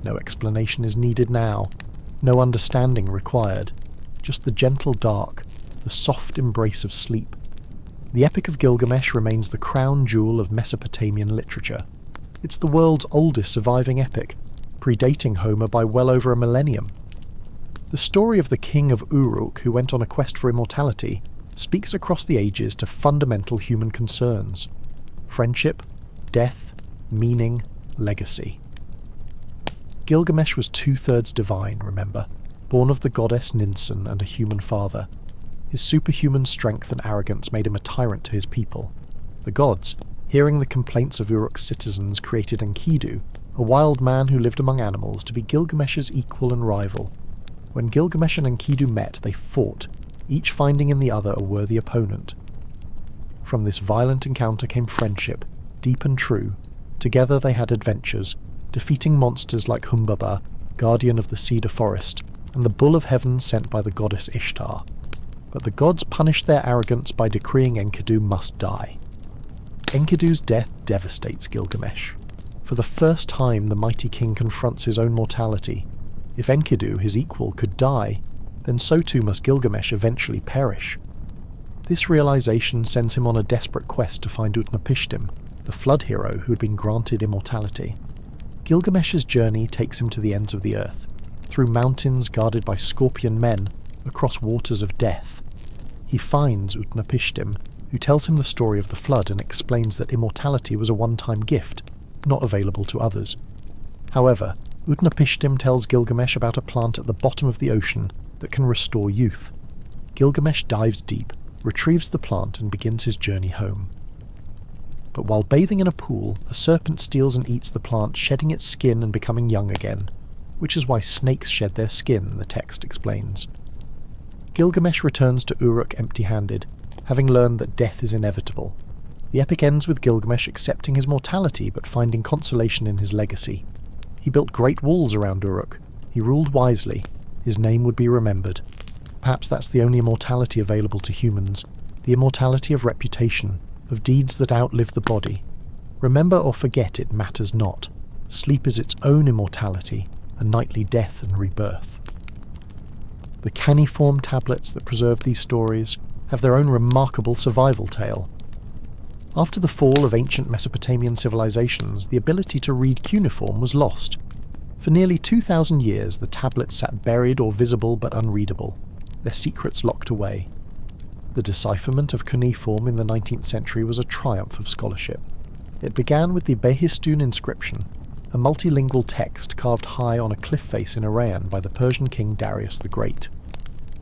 No explanation is needed now, no understanding required, just the gentle dark, the soft embrace of sleep. The Epic of Gilgamesh remains the crown jewel of Mesopotamian literature. It's the world's oldest surviving epic, predating Homer by well over a millennium. The story of the king of Uruk who went on a quest for immortality speaks across the ages to fundamental human concerns: friendship, death, meaning, legacy. Gilgamesh was 2/3 divine, remember, born of the goddess Ninsun and a human father. His superhuman strength and arrogance made him a tyrant to his people. The gods, hearing the complaints of Uruk's citizens, created Enkidu, a wild man who lived among animals, to be Gilgamesh's equal and rival. When Gilgamesh and Enkidu met, they fought, each finding in the other a worthy opponent. From this violent encounter came friendship, deep and true. Together they had adventures, defeating monsters like Humbaba, guardian of the cedar forest, and the bull of heaven sent by the goddess Ishtar. But the gods punished their arrogance by decreeing Enkidu must die. Enkidu's death devastates Gilgamesh. For the first time, the mighty king confronts his own mortality. If Enkidu, his equal, could die, then so too must Gilgamesh eventually perish. This realization sends him on a desperate quest to find Utnapishtim, the flood hero who had been granted immortality. Gilgamesh's journey takes him to the ends of the earth, through mountains guarded by scorpion men, across waters of death. He finds Utnapishtim, who tells him the story of the flood and explains that immortality was a one-time gift, not available to others. However, Utnapishtim tells Gilgamesh about a plant at the bottom of the ocean that can restore youth. Gilgamesh dives deep, retrieves the plant and begins his journey home. But while bathing in a pool, a serpent steals and eats the plant, shedding its skin and becoming young again, which is why snakes shed their skin, the text explains. Gilgamesh returns to Uruk empty-handed, having learned that death is inevitable. The epic ends with Gilgamesh accepting his mortality but finding consolation in his legacy. He built great walls around Uruk. He ruled wisely. His name would be remembered. Perhaps that's the only immortality available to humans, the immortality of reputation, of deeds that outlive the body. Remember or forget it matters not. Sleep is its own immortality, a nightly death and rebirth. The cuneiform tablets that preserve these stories have their own remarkable survival tale. After the fall of ancient Mesopotamian civilizations, the ability to read cuneiform was lost. For nearly 2,000 years, the tablets sat buried or visible but unreadable, their secrets locked away. The decipherment of cuneiform in the 19th century was a triumph of scholarship. It began with the Behistun inscription, a multilingual text carved high on a cliff face in Iran by the Persian king Darius the Great.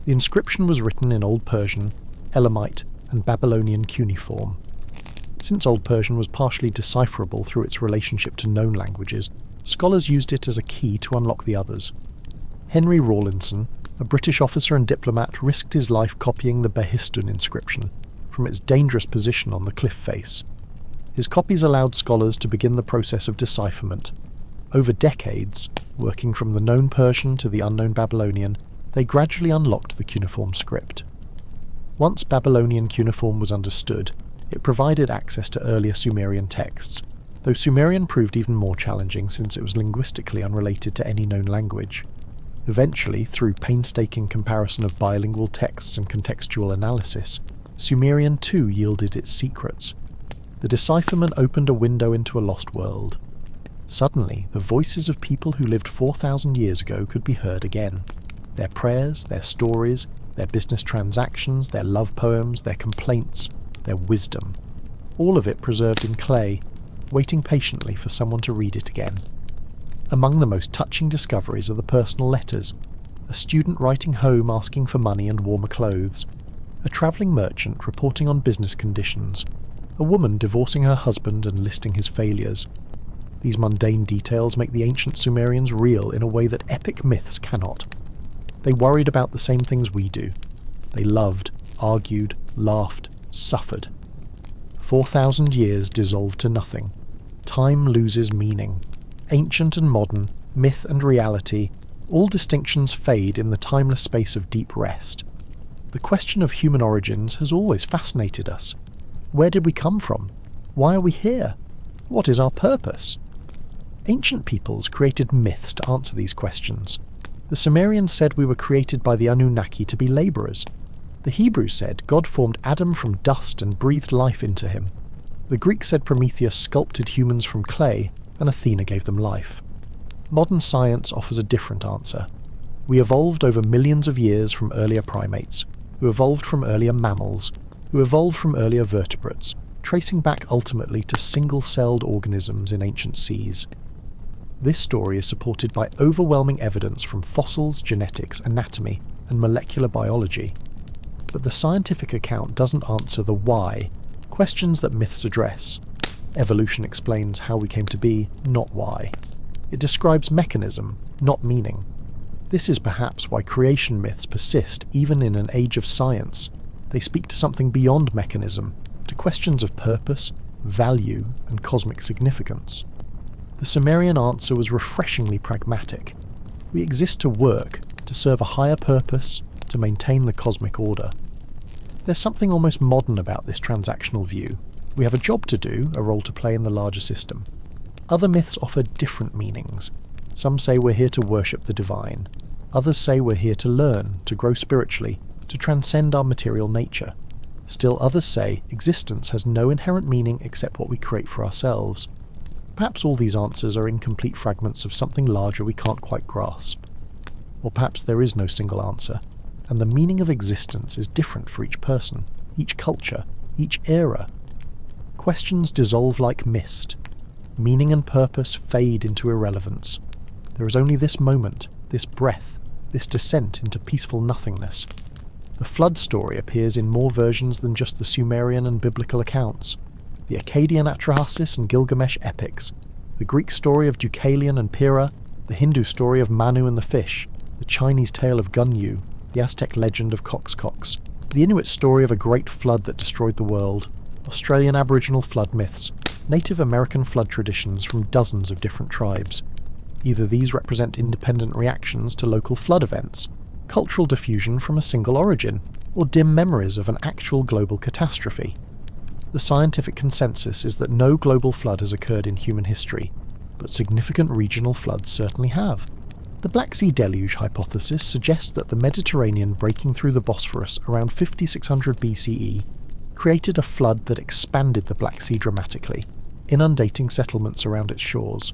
The inscription was written in Old Persian, Elamite, and Babylonian cuneiform. Since Old Persian was partially decipherable through its relationship to known languages, scholars used it as a key to unlock the others. Henry Rawlinson, a British officer and diplomat, risked his life copying the Behistun inscription from its dangerous position on the cliff face. His copies allowed scholars to begin the process of decipherment. Over decades, working from the known Persian to the unknown Babylonian, they gradually unlocked the cuneiform script. Once Babylonian cuneiform was understood, it provided access to earlier Sumerian texts, though Sumerian proved even more challenging since it was linguistically unrelated to any known language. Eventually, through painstaking comparison of bilingual texts and contextual analysis, Sumerian too yielded its secrets. The decipherment opened a window into a lost world. Suddenly, the voices of people who lived 4,000 years ago could be heard again. Their prayers, their stories, their business transactions, their love poems, their complaints, their wisdom. All of it preserved in clay, waiting patiently for someone to read it again. Among the most touching discoveries are the personal letters, a student writing home asking for money and warmer clothes, a travelling merchant reporting on business conditions, a woman divorcing her husband and listing his failures. These mundane details make the ancient Sumerians real in a way that epic myths cannot. They worried about the same things we do. They loved, argued, laughed, suffered. 4,000 years dissolved to nothing. Time loses meaning. Ancient and modern, myth and reality, all distinctions fade in the timeless space of deep rest. The question of human origins has always fascinated us. Where did we come from? Why are we here? What is our purpose? Ancient peoples created myths to answer these questions. The Sumerians said we were created by the Anunnaki to be labourers. The Hebrews said God formed Adam from dust and breathed life into him. The Greeks said Prometheus sculpted humans from clay, and Athena gave them life. Modern science offers a different answer. We evolved over millions of years from earlier primates, who evolved from earlier mammals, who evolved from earlier vertebrates, tracing back ultimately to single-celled organisms in ancient seas. This story is supported by overwhelming evidence from fossils, genetics, anatomy, and molecular biology. But the scientific account doesn't answer the why, questions that myths address. Evolution explains how we came to be, not why. It describes mechanism, not meaning. This is perhaps why creation myths persist even in an age of science. They speak to something beyond mechanism, to questions of purpose, value, and cosmic significance. The Sumerian answer was refreshingly pragmatic. We exist to work, to serve a higher purpose, to maintain the cosmic order. There's something almost modern about this transactional view. We have a job to do, a role to play in the larger system. Other myths offer different meanings. Some say we're here to worship the divine. Others say we're here to learn, to grow spiritually, to transcend our material nature. Still others say existence has no inherent meaning except what we create for ourselves. Perhaps all these answers are incomplete fragments of something larger we can't quite grasp. Or perhaps there is no single answer, and the meaning of existence is different for each person, each culture, each era. Questions dissolve like mist. Meaning and purpose fade into irrelevance. There is only this moment, this breath, this descent into peaceful nothingness. The flood story appears in more versions than just the Sumerian and biblical accounts. The Akkadian Atrahasis and Gilgamesh epics, the Greek story of Deucalion and Pyrrha, the Hindu story of Manu and the fish, the Chinese tale of Gunyu, the Aztec legend of Coxcox, the Inuit story of a great flood that destroyed the world, Australian Aboriginal flood myths, Native American flood traditions from dozens of different tribes. Either these represent independent reactions to local flood events, cultural diffusion from a single origin, or dim memories of an actual global catastrophe. The scientific consensus is that no global flood has occurred in human history, but significant regional floods certainly have. The Black Sea Deluge hypothesis suggests that the Mediterranean breaking through the Bosphorus around 5600 BCE created a flood that expanded the Black Sea dramatically, inundating settlements around its shores.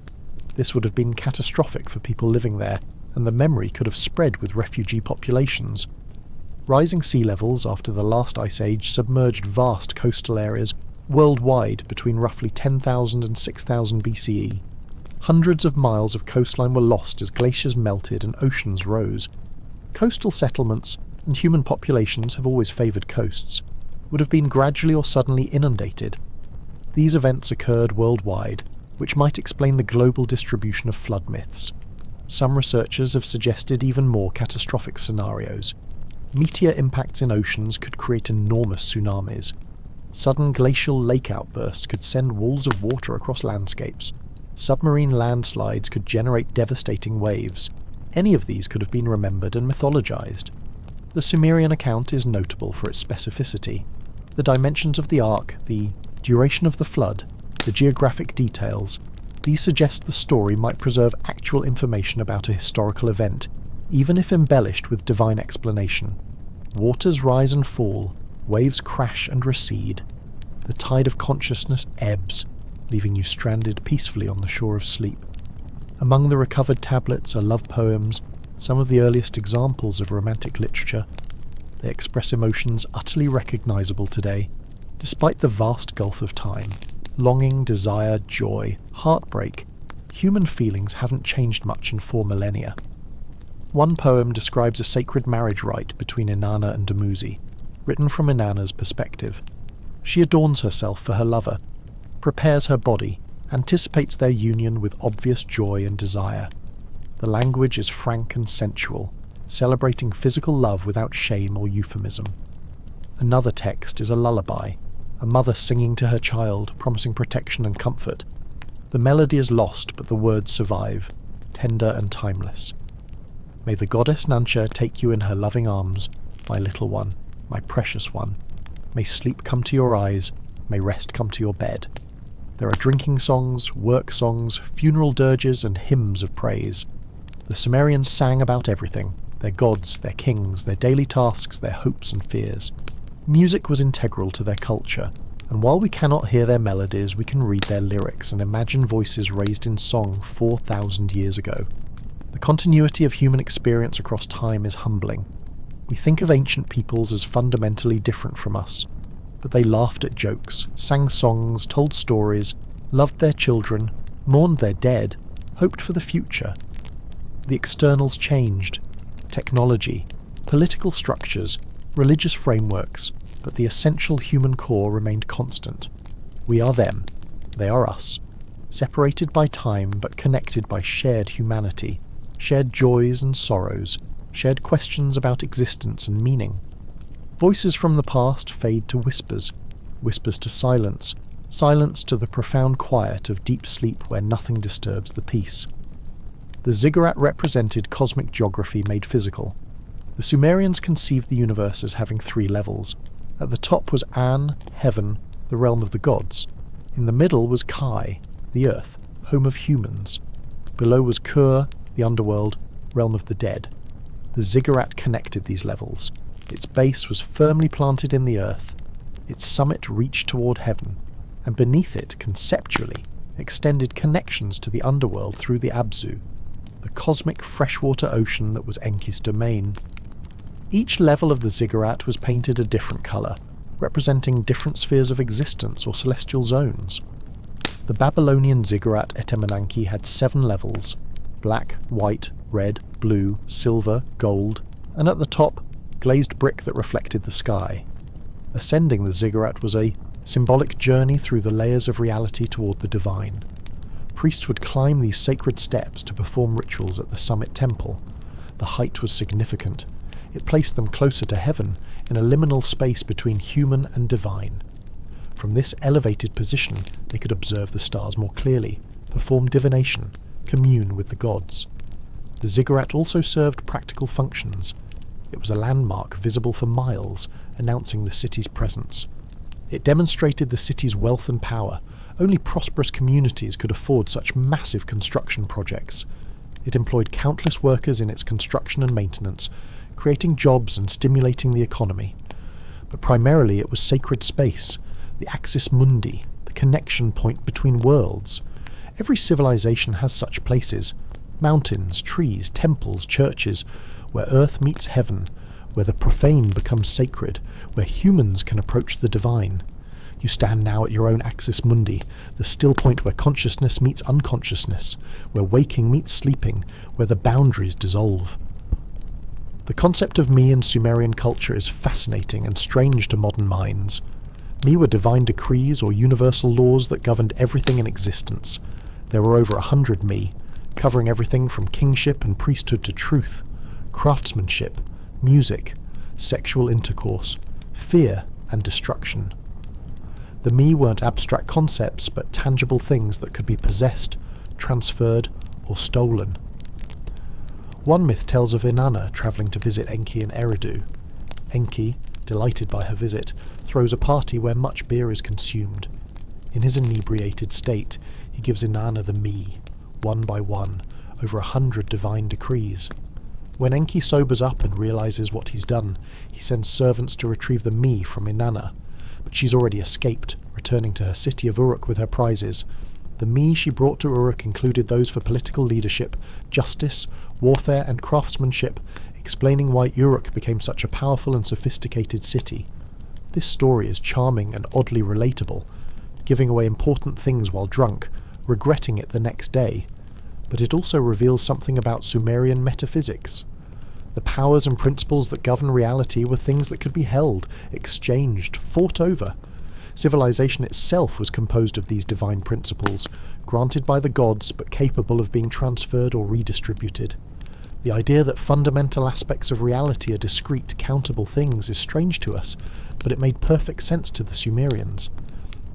This would have been catastrophic for people living there, and the memory could have spread with refugee populations. Rising sea levels after the last ice age submerged vast coastal areas worldwide between roughly 10,000 and 6,000 BCE. Hundreds of miles of coastline were lost as glaciers melted and oceans rose. Coastal settlements, and human populations have always favoured coasts, would have been gradually or suddenly inundated. These events occurred worldwide, which might explain the global distribution of flood myths. Some researchers have suggested even more catastrophic scenarios. Meteor impacts in oceans could create enormous tsunamis. Sudden glacial lake outbursts could send walls of water across landscapes. Submarine landslides could generate devastating waves. Any of these could have been remembered and mythologized. The Sumerian account is notable for its specificity. The dimensions of the ark, the duration of the flood, the geographic details, these suggest the story might preserve actual information about a historical event, even if embellished with divine explanation. Waters rise and fall, waves crash and recede. The tide of consciousness ebbs, leaving you stranded peacefully on the shore of sleep. Among the recovered tablets are love poems, some of the earliest examples of romantic literature. They express emotions utterly recognizable today, despite the vast gulf of time. Longing, desire, joy, heartbreak. Human feelings haven't changed much in 4 millennia. One poem describes a sacred marriage rite between Inanna and Dumuzi, written from Inanna's perspective. She adorns herself for her lover, prepares her body, anticipates their union with obvious joy and desire. The language is frank and sensual, celebrating physical love without shame or euphemism. Another text is a lullaby, a mother singing to her child, promising protection and comfort. The melody is lost, but the words survive, tender and timeless. May the goddess Nansha take you in her loving arms, my little one, my precious one. May sleep come to your eyes, may rest come to your bed. There are drinking songs, work songs, funeral dirges, and hymns of praise. The Sumerians sang about everything, their gods, their kings, their daily tasks, their hopes and fears. Music was integral to their culture, and while we cannot hear their melodies, we can read their lyrics and imagine voices raised in song 4,000 years ago. The continuity of human experience across time is humbling. We think of ancient peoples as fundamentally different from us, but they laughed at jokes, sang songs, told stories, loved their children, mourned their dead, hoped for the future. The externals changed: technology, political structures, religious frameworks, but the essential human core remained constant. We are them, they are us, separated by time but connected by shared humanity, shared joys and sorrows, shared questions about existence and meaning. Voices from the past fade to whispers, whispers to silence, silence to the profound quiet of deep sleep where nothing disturbs the peace. The ziggurat represented cosmic geography made physical. The Sumerians conceived the universe as having 3 levels. At the top was An, heaven, the realm of the gods. In the middle was Kai, the earth, home of humans. Below was Kur, the underworld, realm of the dead. The ziggurat connected these levels. Its base was firmly planted in the earth. Its summit reached toward heaven, and beneath it, conceptually, extended connections to the underworld through the Abzu, the cosmic freshwater ocean that was Enki's domain. Each level of the ziggurat was painted a different colour, representing different spheres of existence or celestial zones. The Babylonian ziggurat at Anunnaki had 7 levels: black, white, red, blue, silver, gold, and at the top, glazed brick that reflected the sky. Ascending the ziggurat was a symbolic journey through the layers of reality toward the divine. Priests would climb these sacred steps to perform rituals at the summit temple. The height was significant. It placed them closer to heaven, in a liminal space between human and divine. From this elevated position, they could observe the stars more clearly, perform divination, commune with the gods. The ziggurat also served practical functions. It was a landmark visible for miles, announcing the city's presence. It demonstrated the city's wealth and power. Only prosperous communities could afford such massive construction projects. It employed countless workers in its construction and maintenance, creating jobs and stimulating the economy. But primarily it was sacred space, the axis mundi, the connection point between worlds. Every civilization has such places: mountains, trees, temples, churches, where earth meets heaven, where the profane becomes sacred, where humans can approach the divine. You stand now at your own axis mundi, the still point where consciousness meets unconsciousness, where waking meets sleeping, where the boundaries dissolve. The concept of me in Sumerian culture is fascinating and strange to modern minds. Me were divine decrees or universal laws that governed everything in existence. There were over 100 me, covering everything from kingship and priesthood to truth, craftsmanship, music, sexual intercourse, fear and destruction. The me weren't abstract concepts, but tangible things that could be possessed, transferred, or stolen. One myth tells of Inanna travelling to visit Enki in Eridu. Enki, delighted by her visit, throws a party where much beer is consumed. In his inebriated state, he gives Inanna the me, one by one, over 100 divine decrees. When Enki sobers up and realises what he's done, he sends servants to retrieve the me from Inanna, but she's already escaped, returning to her city of Uruk with her prizes. The me she brought to Uruk included those for political leadership, justice, warfare and craftsmanship, explaining why Uruk became such a powerful and sophisticated city. This story is charming and oddly relatable, giving away important things while drunk, regretting it the next day. But it also reveals something about Sumerian metaphysics. The powers and principles that govern reality were things that could be held, exchanged, fought over. Civilization itself was composed of these divine principles, granted by the gods but capable of being transferred or redistributed. The idea that fundamental aspects of reality are discrete, countable things is strange to us, but it made perfect sense to the Sumerians.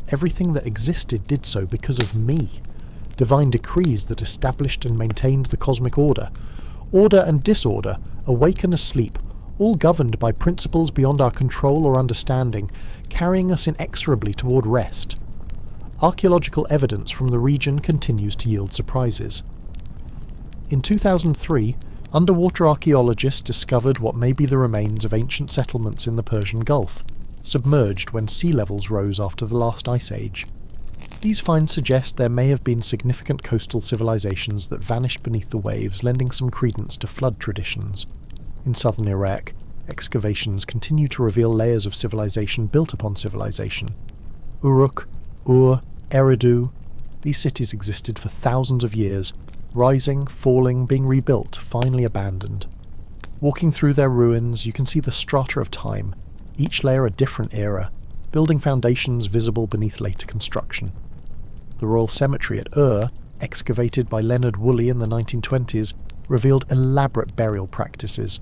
Everything that existed did so because of me. Divine decrees that established and maintained the cosmic order. Order and disorder, awake and asleep, all governed by principles beyond our control or understanding, carrying us inexorably toward rest. Archaeological evidence from the region continues to yield surprises. In 2003, underwater archaeologists discovered what may be the remains of ancient settlements in the Persian Gulf, submerged when sea levels rose after the last ice age. These finds suggest there may have been significant coastal civilizations that vanished beneath the waves, lending some credence to flood traditions. In southern Iraq, excavations continue to reveal layers of civilization built upon civilization. Uruk, Ur, Eridu, these cities existed for thousands of years, rising, falling, being rebuilt, finally abandoned. Walking through their ruins, you can see the strata of time, each layer a different era, building foundations visible beneath later construction. The Royal Cemetery at Ur, excavated by Leonard Woolley in the 1920s, revealed elaborate burial practices.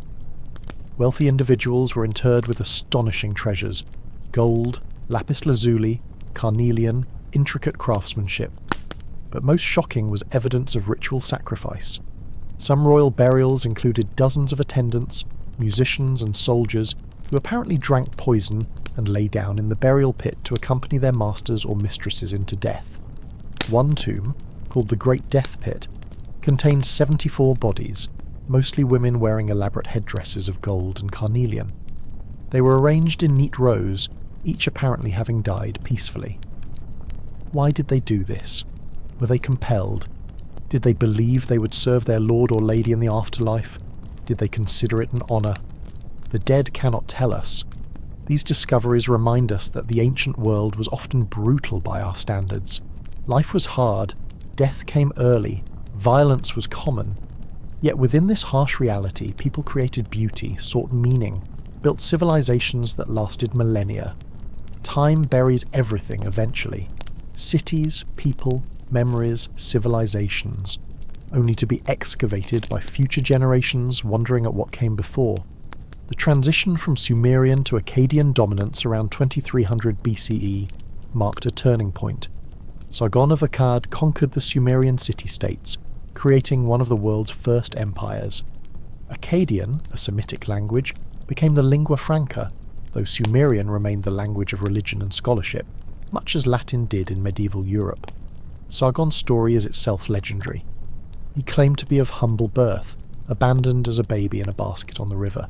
Wealthy individuals were interred with astonishing treasures: gold, lapis lazuli, carnelian, intricate craftsmanship. But most shocking was evidence of ritual sacrifice. Some royal burials included dozens of attendants, musicians and soldiers who apparently drank poison and lay down in the burial pit to accompany their masters or mistresses into death. One tomb, called the Great Death Pit, contained 74 bodies, mostly women wearing elaborate headdresses of gold and carnelian. They were arranged in neat rows, each apparently having died peacefully. Why did they do this? Were they compelled? Did they believe they would serve their lord or lady in the afterlife? Did they consider it an honour? The dead cannot tell us. These discoveries remind us that the ancient world was often brutal by our standards. Life was hard, death came early, violence was common. Yet within this harsh reality, people created beauty, sought meaning, built civilizations that lasted millennia. Time buries everything eventually. Cities, people, memories, civilizations, only to be excavated by future generations wondering at what came before. The transition from Sumerian to Akkadian dominance around 2300 BCE marked a turning point. Sargon of Akkad conquered the Sumerian city-states, creating one of the world's first empires. Akkadian, a Semitic language, became the lingua franca, though Sumerian remained the language of religion and scholarship, much as Latin did in medieval Europe. Sargon's story is itself legendary. He claimed to be of humble birth, abandoned as a baby in a basket on the river,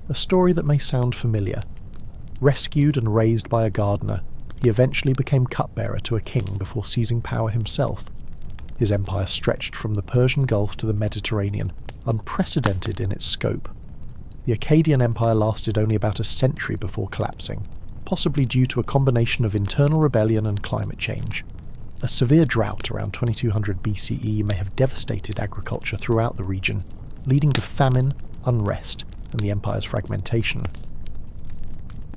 a story that may sound familiar. Rescued and raised by a gardener, he eventually became cupbearer to a king before seizing power himself. His empire stretched from the Persian Gulf to the Mediterranean, unprecedented in its scope. The Akkadian Empire lasted only about a century before collapsing, possibly due to a combination of internal rebellion and climate change. A severe drought around 2200 BCE may have devastated agriculture throughout the region, leading to famine, unrest, and the empire's fragmentation.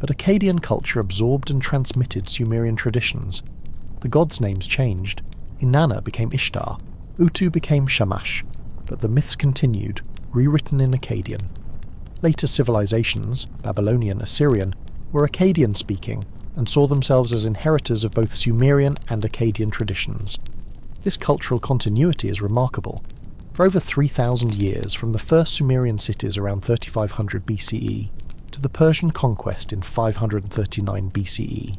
But Akkadian culture absorbed and transmitted Sumerian traditions. The gods' names changed. Inanna became Ishtar, Utu became Shamash, but the myths continued, rewritten in Akkadian. Later civilizations, Babylonian, Assyrian, were Akkadian-speaking and saw themselves as inheritors of both Sumerian and Akkadian traditions. This cultural continuity is remarkable. For over 3,000 years, from the first Sumerian cities around 3500 BCE to the Persian conquest in 539 BCE,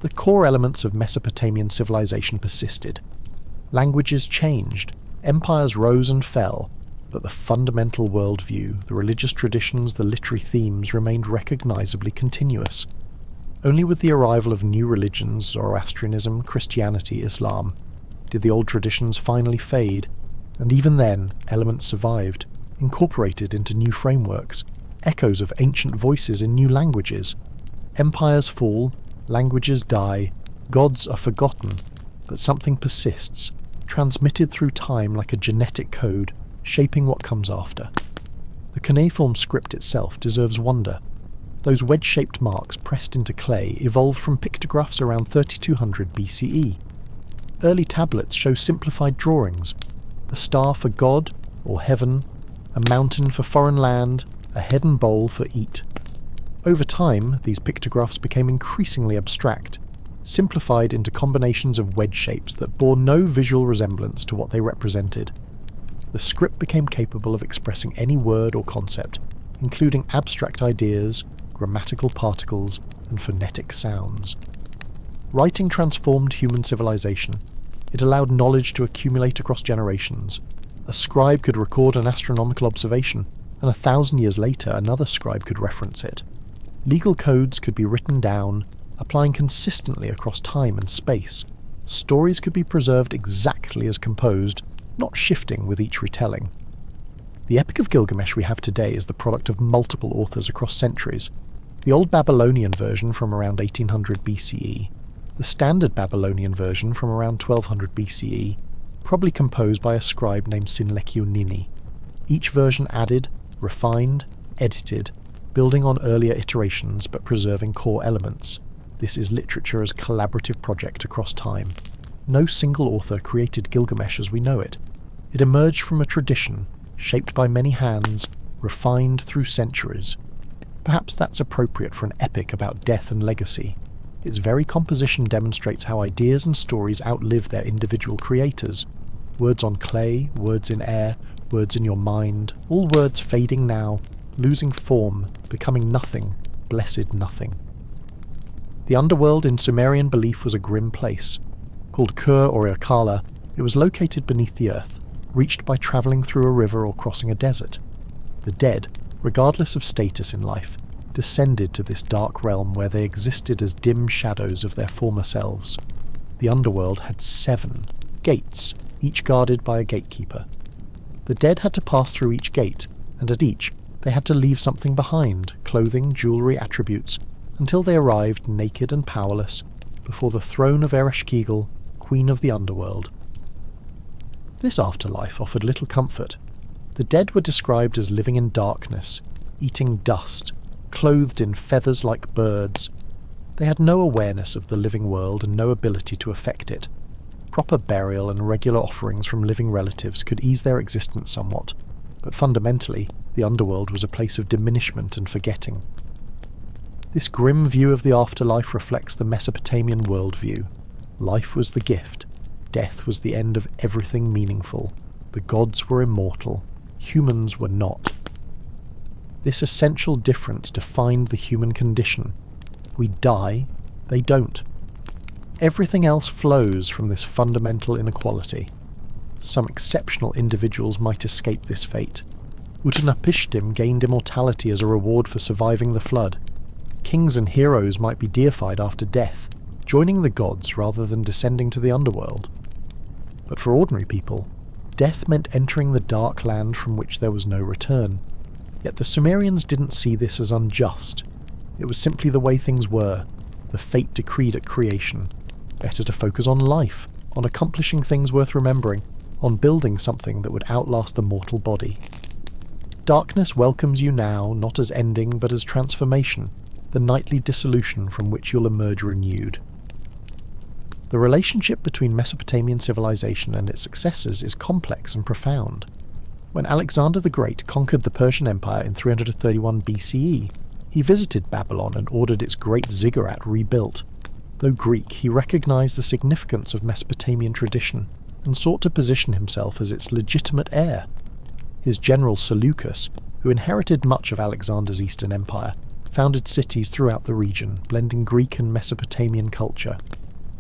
the core elements of Mesopotamian civilization persisted. Languages changed, empires rose and fell, but the fundamental worldview, the religious traditions, the literary themes remained recognizably continuous. Only with the arrival of new religions, Zoroastrianism, Christianity, Islam, did the old traditions finally fade, and even then elements survived, incorporated into new frameworks, echoes of ancient voices in new languages. Empires fall, languages die, gods are forgotten, but something persists, transmitted through time like a genetic code, shaping what comes after. The cuneiform script itself deserves wonder. Those wedge-shaped marks pressed into clay evolved from pictographs around 3200 BCE. Early tablets show simplified drawings, a star for God or heaven, a mountain for foreign land, a head and bowl for eat. Over time, these pictographs became increasingly abstract, simplified into combinations of wedge shapes that bore no visual resemblance to what they represented. The script became capable of expressing any word or concept, including abstract ideas, grammatical particles, and phonetic sounds. Writing transformed human civilization. It allowed knowledge to accumulate across generations. A scribe could record an astronomical observation, and 1,000 years later another scribe could reference it. Legal codes could be written down, applying consistently across time and space. Stories could be preserved exactly as composed, not shifting with each retelling. The Epic of Gilgamesh we have today is the product of multiple authors across centuries. The Old Babylonian version from around 1800 BCE, the Standard Babylonian version from around 1200 BCE, probably composed by a scribe named Sinlekyonini. Each version added, refined, edited, building on earlier iterations but preserving core elements. This is literature as a collaborative project across time. No single author created Gilgamesh as we know it. It emerged from a tradition, shaped by many hands, refined through centuries. Perhaps that's appropriate for an epic about death and legacy. Its very composition demonstrates how ideas and stories outlive their individual creators. Words on clay, words in air, words in your mind, all words fading now, losing form, becoming nothing, blessed nothing. The underworld in Sumerian belief was a grim place. Called Kur or Irkala, it was located beneath the earth, reached by travelling through a river or crossing a desert. The dead, regardless of status in life, descended to this dark realm where they existed as dim shadows of their former selves. The underworld had 7 gates, each guarded by a gatekeeper. The dead had to pass through each gate, and at each they had to leave something behind, clothing, jewellery, attributes, until they arrived naked and powerless before the throne of Ereshkigal, Queen of the Underworld. This afterlife offered little comfort. The dead were described as living in darkness, eating dust, clothed in feathers like birds. They had no awareness of the living world and no ability to affect it. Proper burial and regular offerings from living relatives could ease their existence somewhat, but fundamentally, the underworld was a place of diminishment and forgetting. This grim view of the afterlife reflects the Mesopotamian worldview. Life was the gift. Death was the end of everything meaningful. The gods were immortal. Humans were not. This essential difference defined the human condition. We die, they don't. Everything else flows from this fundamental inequality. Some exceptional individuals might escape this fate. Utanapishtim gained immortality as a reward for surviving the flood. Kings and heroes might be deified after death, joining the gods rather than descending to the underworld. But for ordinary people, death meant entering the dark land from which there was no return. Yet the Sumerians didn't see this as unjust. It was simply the way things were, the fate decreed at creation. Better to focus on life, on accomplishing things worth remembering, on building something that would outlast the mortal body. Darkness welcomes you now, not as ending, but as transformation, the nightly dissolution from which you'll emerge renewed. The relationship between Mesopotamian civilization and its successors is complex and profound. When Alexander the Great conquered the Persian Empire in 331 BCE, he visited Babylon and ordered its great ziggurat rebuilt. Though Greek, he recognized the significance of Mesopotamian tradition and sought to position himself as its legitimate heir. His general Seleucus, who inherited much of Alexander's Eastern Empire, founded cities throughout the region, blending Greek and Mesopotamian culture.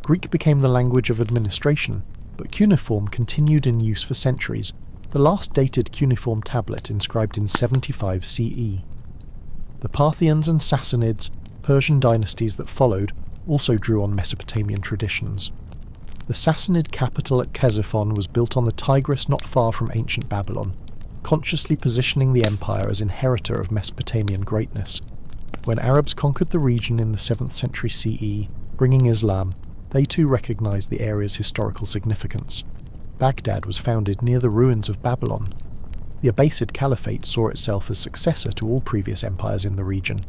Greek became the language of administration, but cuneiform continued in use for centuries, the last dated cuneiform tablet inscribed in 75 CE. The Parthians and Sassanids, Persian dynasties that followed, also drew on Mesopotamian traditions. The Sassanid capital at Ctesiphon was built on the Tigris not far from ancient Babylon, consciously positioning the empire as inheritor of Mesopotamian greatness. When Arabs conquered the region in the 7th century CE, bringing Islam, they too recognized the area's historical significance. Baghdad was founded near the ruins of Babylon. The Abbasid Caliphate saw itself as successor to all previous empires in the region,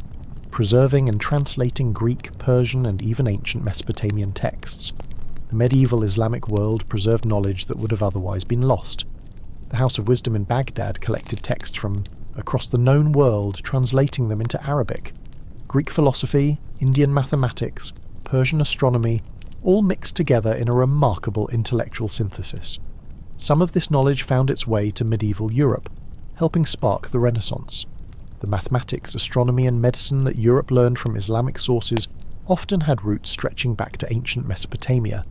preserving and translating Greek, Persian, and even ancient Mesopotamian texts. The medieval Islamic world preserved knowledge that would have otherwise been lost. The House of Wisdom in Baghdad collected texts from across the known world, translating them into Arabic. Greek philosophy, Indian mathematics, Persian astronomy, all mixed together in a remarkable intellectual synthesis. Some of this knowledge found its way to medieval Europe, helping spark the Renaissance. The mathematics, astronomy, and medicine that Europe learned from Islamic sources often had roots stretching back to ancient Mesopotamia,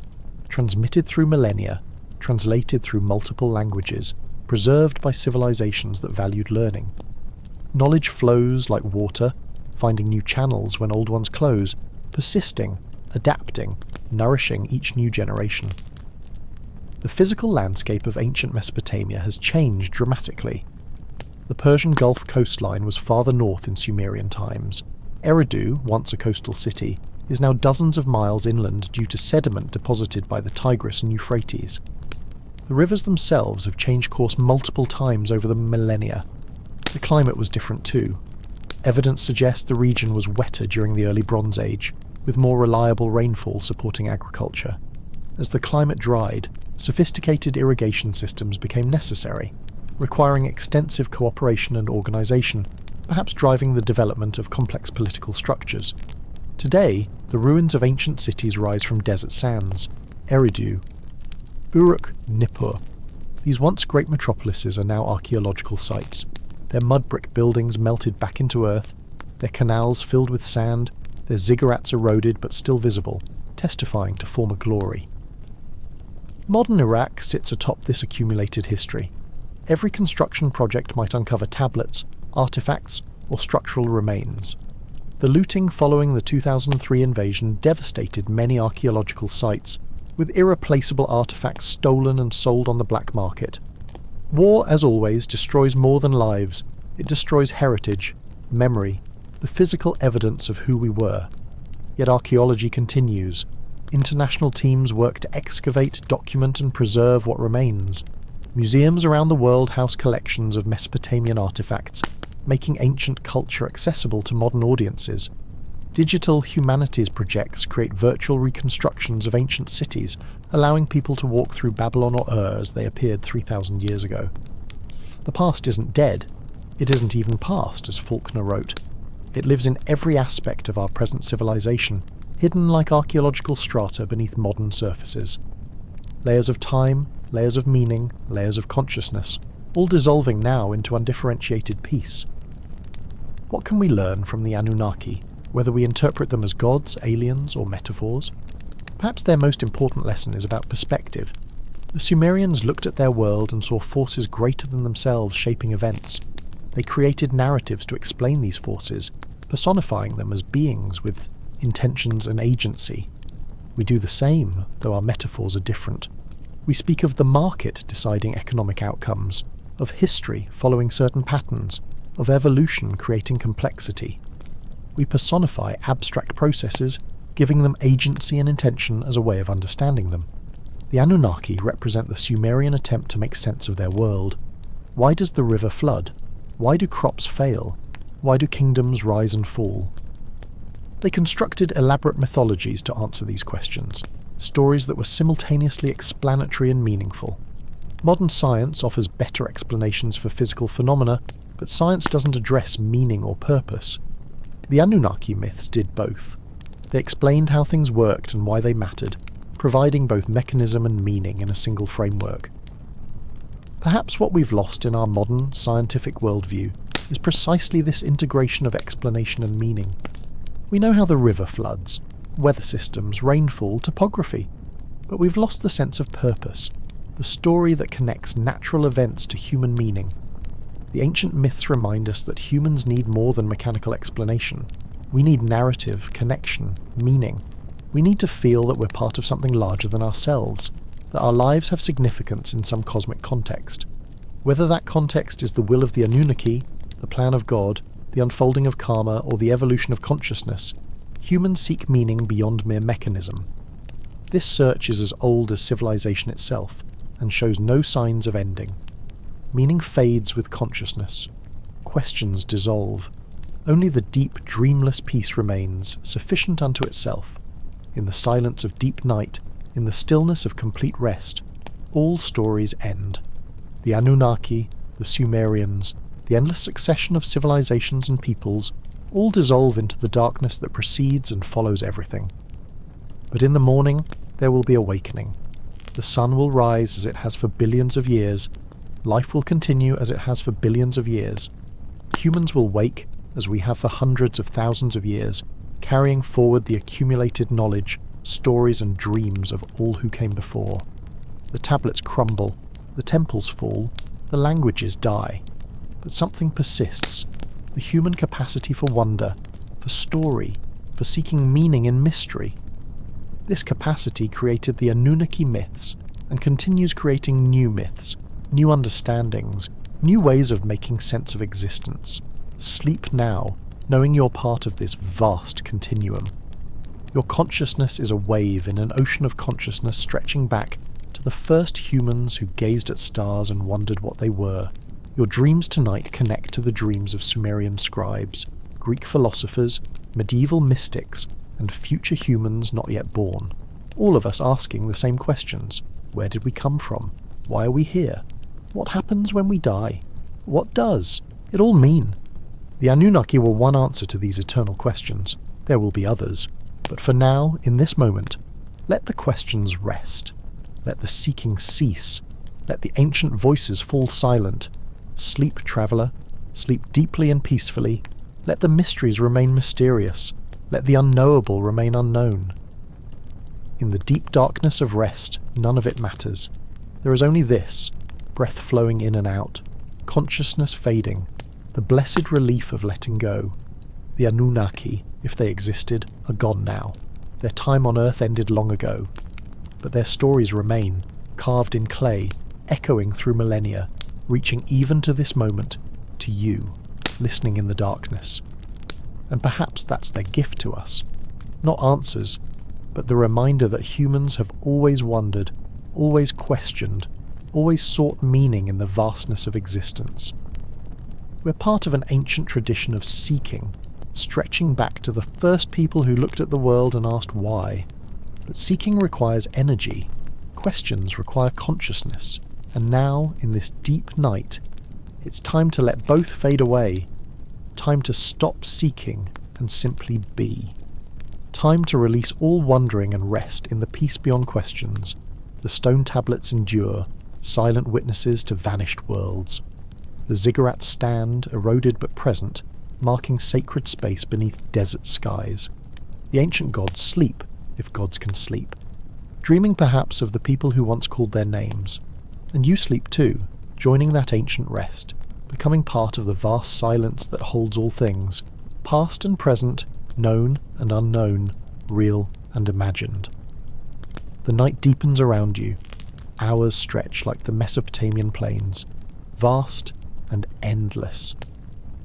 transmitted through millennia, translated through multiple languages, preserved by civilizations that valued learning. Knowledge flows like water, finding new channels when old ones close, persisting, adapting, nourishing each new generation. The physical landscape of ancient Mesopotamia has changed dramatically. The Persian Gulf coastline was farther north in Sumerian times. Eridu, once a coastal city, is now dozens of miles inland due to sediment deposited by the Tigris and Euphrates. The rivers themselves have changed course multiple times over the millennia. The climate was different too. Evidence suggests the region was wetter during the early Bronze Age, with more reliable rainfall supporting agriculture. As the climate dried, sophisticated irrigation systems became necessary, requiring extensive cooperation and organisation, perhaps driving the development of complex political structures. Today, the ruins of ancient cities rise from desert sands. Eridu, Uruk, Nippur. These once great metropolises are now archaeological sites. Their mud brick buildings melted back into earth, their canals filled with sand, their ziggurats eroded but still visible, testifying to former glory. Modern Iraq sits atop this accumulated history. Every construction project might uncover tablets, artifacts, or structural remains. The looting following the 2003 invasion devastated many archaeological sites, with irreplaceable artifacts stolen and sold on the black market. War, as always, destroys more than lives. It destroys heritage, memory, the physical evidence of who we were. Yet archaeology continues. International teams work to excavate, document, and preserve what remains. Museums around the world house collections of Mesopotamian artifacts, making ancient culture accessible to modern audiences. Digital humanities projects create virtual reconstructions of ancient cities, allowing people to walk through Babylon or Ur as they appeared 3,000 years ago. The past isn't dead. It isn't even past, as Faulkner wrote. It lives in every aspect of our present civilization, hidden like archaeological strata beneath modern surfaces. Layers of time, layers of meaning, layers of consciousness, all dissolving now into undifferentiated peace. What can we learn from the Anunnaki, whether we interpret them as gods, aliens, or metaphors? Perhaps their most important lesson is about perspective. The Sumerians looked at their world and saw forces greater than themselves shaping events. They created narratives to explain these forces, personifying them as beings with intentions and agency. We do the same, though our metaphors are different. We speak of the market deciding economic outcomes, of history following certain patterns, of evolution creating complexity. We personify abstract processes, giving them agency and intention as a way of understanding them. The Anunnaki represent the Sumerian attempt to make sense of their world. Why does the river flood? Why do crops fail? Why do kingdoms rise and fall? They constructed elaborate mythologies to answer these questions, stories that were simultaneously explanatory and meaningful. Modern science offers better explanations for physical phenomena, but science doesn't address meaning or purpose. The Anunnaki myths did both. They explained how things worked and why they mattered, providing both mechanism and meaning in a single framework. Perhaps what we've lost in our modern, scientific worldview is precisely this integration of explanation and meaning. We know how the river floods, weather systems, rainfall, topography, but we've lost the sense of purpose, the story that connects natural events to human meaning. The ancient myths remind us that humans need more than mechanical explanation. We need narrative, connection, meaning. We need to feel that we're part of something larger than ourselves, that our lives have significance in some cosmic context. Whether that context is the will of the Anunnaki, the plan of God, the unfolding of karma, or the evolution of consciousness, humans seek meaning beyond mere mechanism. This search is as old as civilization itself, and shows no signs of ending. Meaning fades with consciousness. Questions dissolve. Only the deep, dreamless peace remains, sufficient unto itself. In the silence of deep night, in the stillness of complete rest, all stories end. The Anunnaki, the Sumerians, the endless succession of civilizations and peoples, all dissolve into the darkness that precedes and follows everything. But in the morning, there will be awakening. The sun will rise as it has for billions of years. Life will continue as it has for billions of years. Humans will wake, as we have for hundreds of thousands of years, carrying forward the accumulated knowledge, stories and dreams of all who came before. The tablets crumble, the temples fall, the languages die. But something persists, the human capacity for wonder, for story, for seeking meaning in mystery. This capacity created the Anunnaki myths, and continues creating new myths, new understandings, new ways of making sense of existence. Sleep now, knowing you're part of this vast continuum. Your consciousness is a wave in an ocean of consciousness stretching back to the first humans who gazed at stars and wondered what they were. Your dreams tonight connect to the dreams of Sumerian scribes, Greek philosophers, medieval mystics, and future humans not yet born. All of us asking the same questions. Where did we come from? Why are we here? What happens when we die? What does it all mean? The Anunnaki were one answer to these eternal questions. There will be others. But for now, in this moment, let the questions rest. Let the seeking cease. Let the ancient voices fall silent. Sleep, traveller. Sleep deeply and peacefully. Let the mysteries remain mysterious. Let the unknowable remain unknown. In the deep darkness of rest, none of it matters. There is only this, breath flowing in and out, consciousness fading, the blessed relief of letting go. The Anunnaki, if they existed, are gone now. Their time on Earth ended long ago. But their stories remain, carved in clay, echoing through millennia, reaching even to this moment, to you, listening in the darkness. And perhaps that's their gift to us. Not answers, but the reminder that humans have always wondered, always questioned, always sought meaning in the vastness of existence. We're part of an ancient tradition of seeking, stretching back to the first people who looked at the world and asked why. But seeking requires energy, questions require consciousness, and now, in this deep night, it's time to let both fade away, time to stop seeking and simply be. Time to release all wondering and rest in the peace beyond questions. The stone tablets endure, silent witnesses to vanished worlds. The ziggurats stand, eroded but present, marking sacred space beneath desert skies. The ancient gods sleep, if gods can sleep, dreaming perhaps of the people who once called their names. And you sleep too, joining that ancient rest, becoming part of the vast silence that holds all things, past and present, known and unknown, real and imagined. The night deepens around you. Hours stretch like the Mesopotamian plains, vast and endless.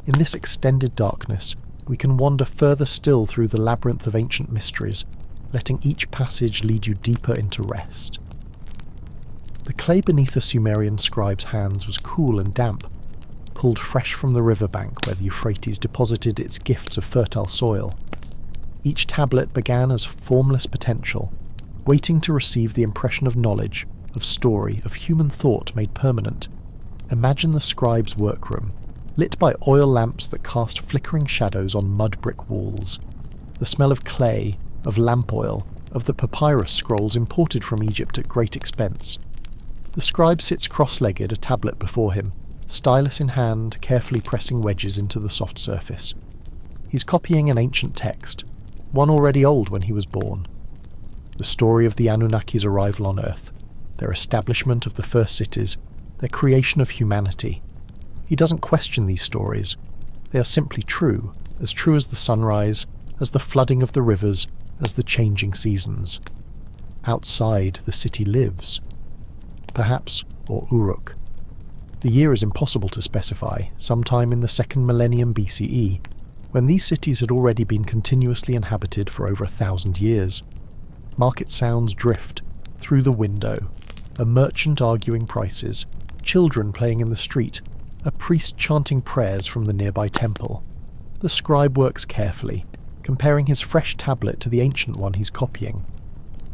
In this extended darkness, we can wander further still through the labyrinth of ancient mysteries, letting each passage lead you deeper into rest. The clay beneath the Sumerian scribe's hands was cool and damp, pulled fresh from the riverbank where the Euphrates deposited its gifts of fertile soil. Each tablet began as formless potential, waiting to receive the impression of knowledge, of story, of human thought made permanent. Imagine the scribe's workroom, lit by oil lamps that cast flickering shadows on mud brick walls. The smell of clay, of lamp oil, of the papyrus scrolls imported from Egypt at great expense. The scribe sits cross-legged, a tablet before him, stylus in hand, carefully pressing wedges into the soft surface. He's copying an ancient text, one already old when he was born. The story of the Anunnaki's arrival on Earth, their establishment of the first cities, their creation of humanity. He doesn't question these stories. They are simply true as the sunrise, as the flooding of the rivers, as the changing seasons. Outside, the city lives. Perhaps, or Uruk. The year is impossible to specify, sometime in the 2nd millennium BCE, when these cities had already been continuously inhabited for over 1,000 years. Market sounds drift through the window, a merchant arguing prices, children playing in the street, a priest chanting prayers from the nearby temple. The scribe works carefully, comparing his fresh tablet to the ancient one he's copying.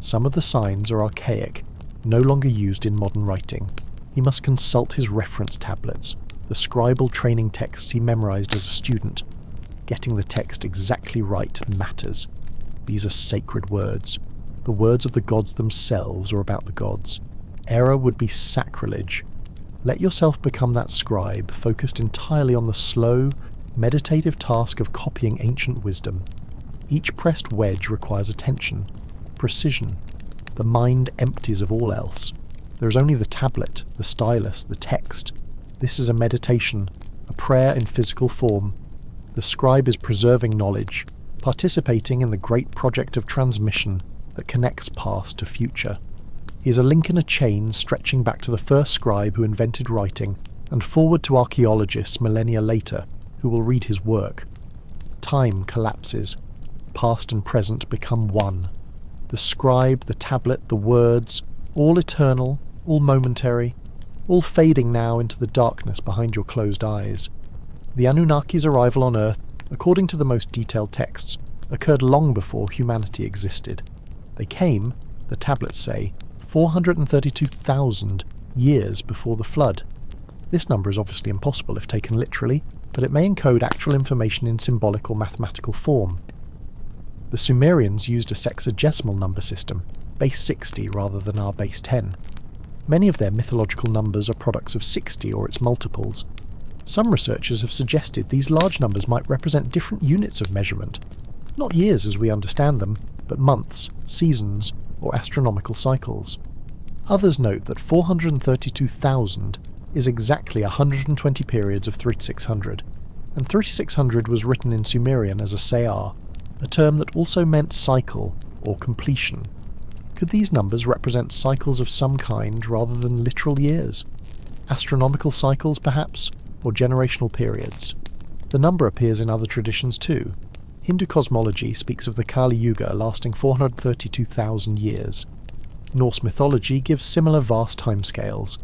Some of the signs are archaic, no longer used in modern writing. He must consult his reference tablets, the scribal training texts he memorized as a student. Getting the text exactly right matters. These are sacred words, the words of the gods themselves or about the gods. Error would be sacrilege. Let yourself become that scribe, focused entirely on the slow, meditative task of copying ancient wisdom. Each pressed wedge requires attention, precision. The mind empties of all else. There is only the tablet, the stylus, the text. This is a meditation, a prayer in physical form. The scribe is preserving knowledge, participating in the great project of transmission that connects past to future. He is a link in a chain stretching back to the first scribe who invented writing, and forward to archaeologists millennia later who will read his work. Time collapses. Past and present become one. The scribe, the tablet, the words, all eternal, all momentary, all fading now into the darkness behind your closed eyes. The Anunnaki's arrival on Earth, according to the most detailed texts, occurred long before humanity existed. They came, the tablets say, 432,000 years before the flood. This number is obviously impossible if taken literally, but it may encode actual information in symbolic or mathematical form. The Sumerians used a sexagesimal number system, base 60 rather than our base 10. Many of their mythological numbers are products of 60 or its multiples. Some researchers have suggested these large numbers might represent different units of measurement, not years as we understand them, but months, seasons, or astronomical cycles. Others note that 432,000 is exactly 120 periods of 3600, and 3600 was written in Sumerian as a sayar, a term that also meant cycle or completion. Could these numbers represent cycles of some kind rather than literal years? Astronomical cycles, perhaps, or generational periods? The number appears in other traditions too. Hindu cosmology speaks of the Kali Yuga lasting 432,000 years. Norse mythology gives similar vast timescales.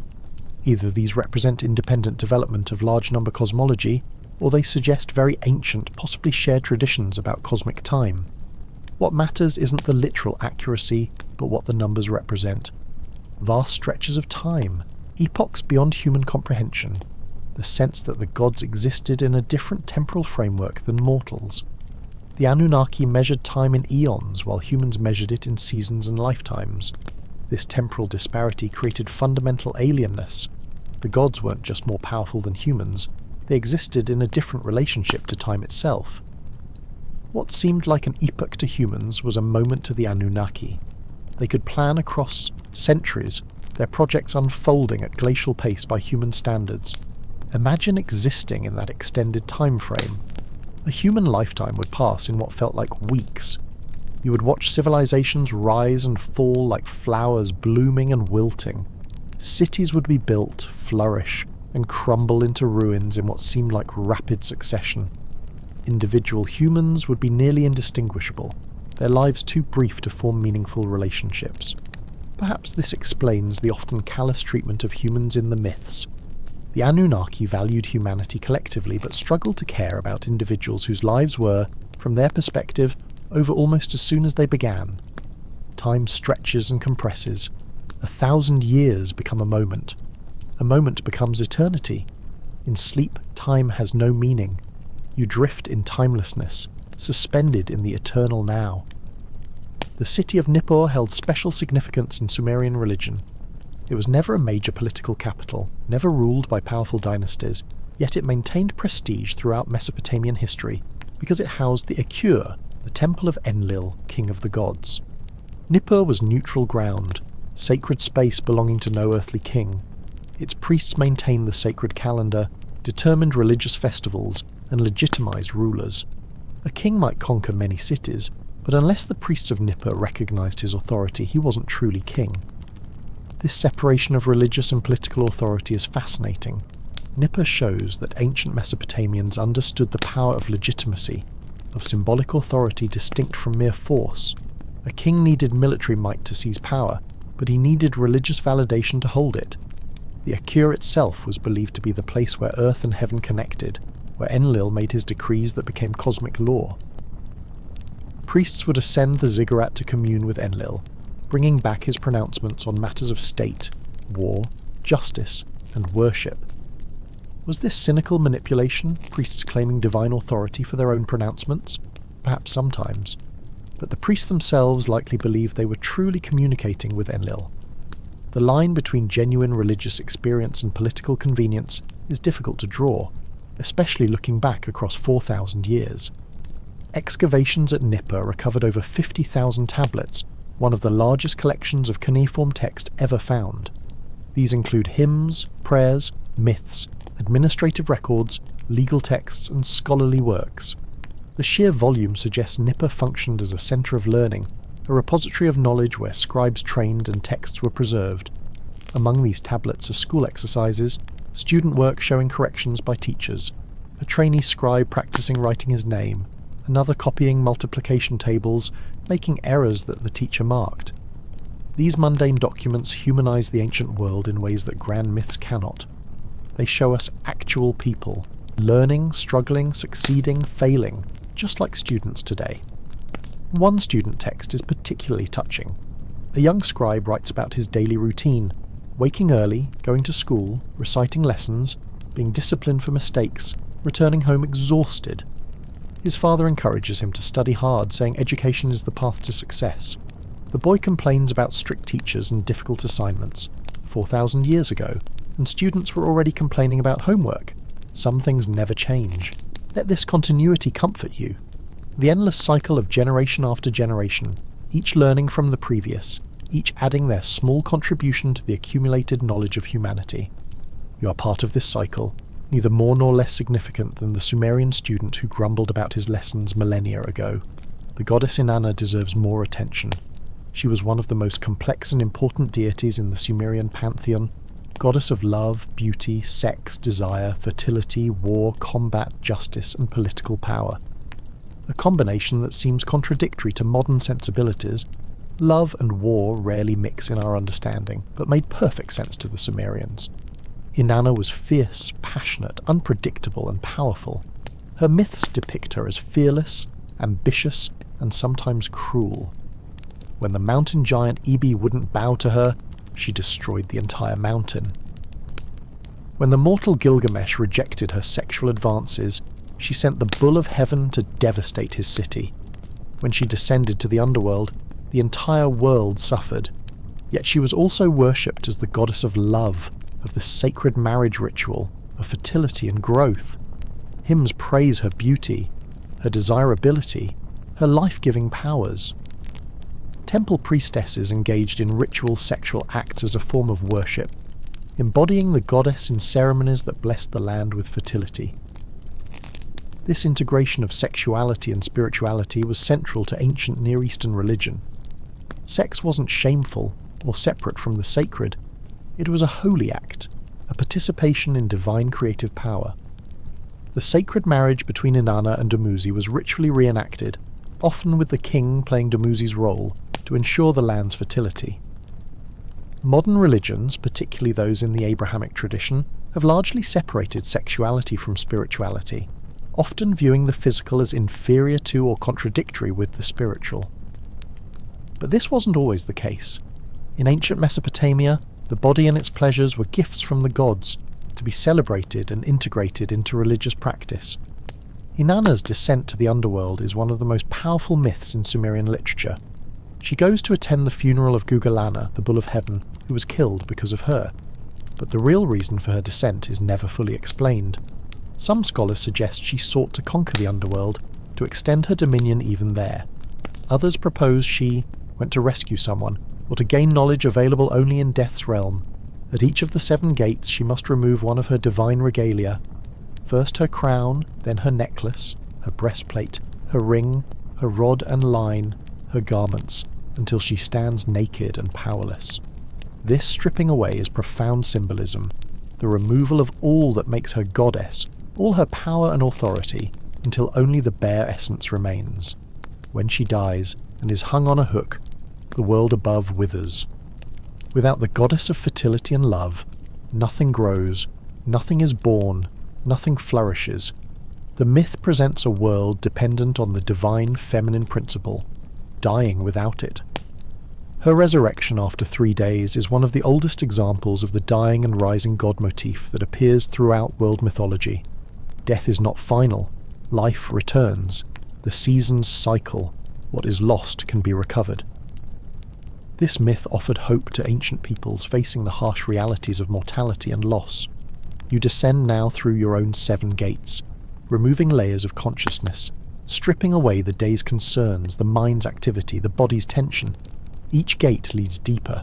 Either these represent independent development of large number cosmology, or they suggest very ancient, possibly shared traditions about cosmic time. What matters isn't the literal accuracy, but what the numbers represent. Vast stretches of time, epochs beyond human comprehension, the sense that the gods existed in a different temporal framework than mortals. The Anunnaki measured time in eons, while humans measured it in seasons and lifetimes. This temporal disparity created fundamental alienness. The gods weren't just more powerful than humans, They existed in a different relationship to time itself. What seemed like an epoch to humans was a moment to the Anunnaki. They could plan across centuries, their projects unfolding at glacial pace by human standards. Imagine existing in that extended time frame. A human lifetime would pass in what felt like weeks. You would watch civilizations rise and fall like flowers blooming and wilting. Cities would be built, flourish, and crumble into ruins in what seemed like rapid succession. Individual humans would be nearly indistinguishable, their lives too brief to form meaningful relationships. Perhaps this explains the often callous treatment of humans in the myths. The Anunnaki valued humanity collectively but struggled to care about individuals whose lives were, from their perspective, over almost as soon as they began. Time stretches and compresses. 1,000 years become a moment. A moment becomes eternity. In sleep, time has no meaning. You drift in timelessness, suspended in the eternal now. The city of Nippur held special significance in Sumerian religion. It was never a major political capital, never ruled by powerful dynasties, yet it maintained prestige throughout Mesopotamian history because it housed the Akur, the temple of Enlil, king of the gods. Nippur was neutral ground, sacred space belonging to no earthly king. Its priests maintained the sacred calendar, determined religious festivals, and legitimized rulers. A king might conquer many cities, but unless the priests of Nippur recognized his authority, he wasn't truly king. This separation of religious and political authority is fascinating. Nippur shows that ancient Mesopotamians understood the power of legitimacy, of symbolic authority distinct from mere force. A king needed military might to seize power, but he needed religious validation to hold it. The Akur itself was believed to be the place where earth and heaven connected, where Enlil made his decrees that became cosmic law. Priests would ascend the ziggurat to commune with Enlil, bringing back his pronouncements on matters of state, war, justice, and worship. Was this cynical manipulation, priests claiming divine authority for their own pronouncements? Perhaps sometimes. But the priests themselves likely believed they were truly communicating with Enlil. The line between genuine religious experience and political convenience is difficult to draw, especially looking back across 4,000 years. Excavations at Nippur recovered over 50,000 tablets, one of the largest collections of cuneiform text ever found. These include hymns, prayers, myths, administrative records, legal texts, and scholarly works. The sheer volume suggests Nippur functioned as a centre of learning, a repository of knowledge where scribes trained and texts were preserved. Among these tablets are school exercises, student work showing corrections by teachers, a trainee scribe practicing writing his name, another copying multiplication tables, making errors that the teacher marked. These mundane documents humanize the ancient world in ways that grand myths cannot. They show us actual people, learning, struggling, succeeding, failing, just like students today. One student text is particularly touching. A young scribe writes about his daily routine, waking early, going to school, reciting lessons, being disciplined for mistakes, returning home exhausted. His father encourages him to study hard, saying education is the path to success. The boy complains about strict teachers and difficult assignments, 4,000 years ago, and students were already complaining about homework. Some things never change. Let this continuity comfort you. The endless cycle of generation after generation, each learning from the previous, each adding their small contribution to the accumulated knowledge of humanity. You are part of this cycle, neither more nor less significant than the Sumerian student who grumbled about his lessons millennia ago. The goddess Inanna deserves more attention. She was one of the most complex and important deities in the Sumerian pantheon, goddess of love, beauty, sex, desire, fertility, war, combat, justice, and political power. A combination that seems contradictory to modern sensibilities. Love and war rarely mix in our understanding, but made perfect sense to the Sumerians. Inanna was fierce, passionate, unpredictable, and powerful. Her myths depict her as fearless, ambitious, and sometimes cruel. When the mountain giant Ibi wouldn't bow to her, she destroyed the entire mountain. When the mortal Gilgamesh rejected her sexual advances, she sent the bull of heaven to devastate his city. When she descended to the underworld, the entire world suffered. Yet she was also worshipped as the goddess of love, of the sacred marriage ritual, of fertility and growth. Hymns praise her beauty, her desirability, her life-giving powers. Temple priestesses engaged in ritual sexual acts as a form of worship, embodying the goddess in ceremonies that blessed the land with fertility. This integration of sexuality and spirituality was central to ancient Near Eastern religion. Sex wasn't shameful or separate from the sacred. It was a holy act, a participation in divine creative power. The sacred marriage between Inanna and Dumuzi was ritually reenacted, often with the king playing Dumuzi's role, to ensure the land's fertility. Modern religions, particularly those in the Abrahamic tradition, have largely separated sexuality from spirituality, often viewing the physical as inferior to or contradictory with the spiritual. But this wasn't always the case. In ancient Mesopotamia, the body and its pleasures were gifts from the gods, to be celebrated and integrated into religious practice. Inanna's descent to the underworld is one of the most powerful myths in Sumerian literature. She goes to attend the funeral of Gugalana, the Bull of Heaven, who was killed because of her, but the real reason for her descent is never fully explained. Some scholars suggest she sought to conquer the underworld, to extend her dominion even there. Others propose she went to rescue someone, or to gain knowledge available only in Death's realm. At each of the 7 gates she must remove one of her divine regalia. First her crown, then her necklace, her breastplate, her ring, her rod and line, her garments, until she stands naked and powerless. This stripping away is profound symbolism, the removal of all that makes her goddess, all her power and authority, until only the bare essence remains. When she dies and is hung on a hook, the world above withers. Without the goddess of fertility and love, nothing grows, nothing is born, nothing flourishes. The myth presents a world dependent on the divine feminine principle, dying without it. Her resurrection after 3 days is one of the oldest examples of the dying and rising god motif that appears throughout world mythology. Death is not final, life returns, the seasons cycle, what is lost can be recovered. This myth offered hope to ancient peoples facing the harsh realities of mortality and loss. You descend now through your own 7 gates, removing layers of consciousness, stripping away the day's concerns, the mind's activity, the body's tension. Each gate leads deeper.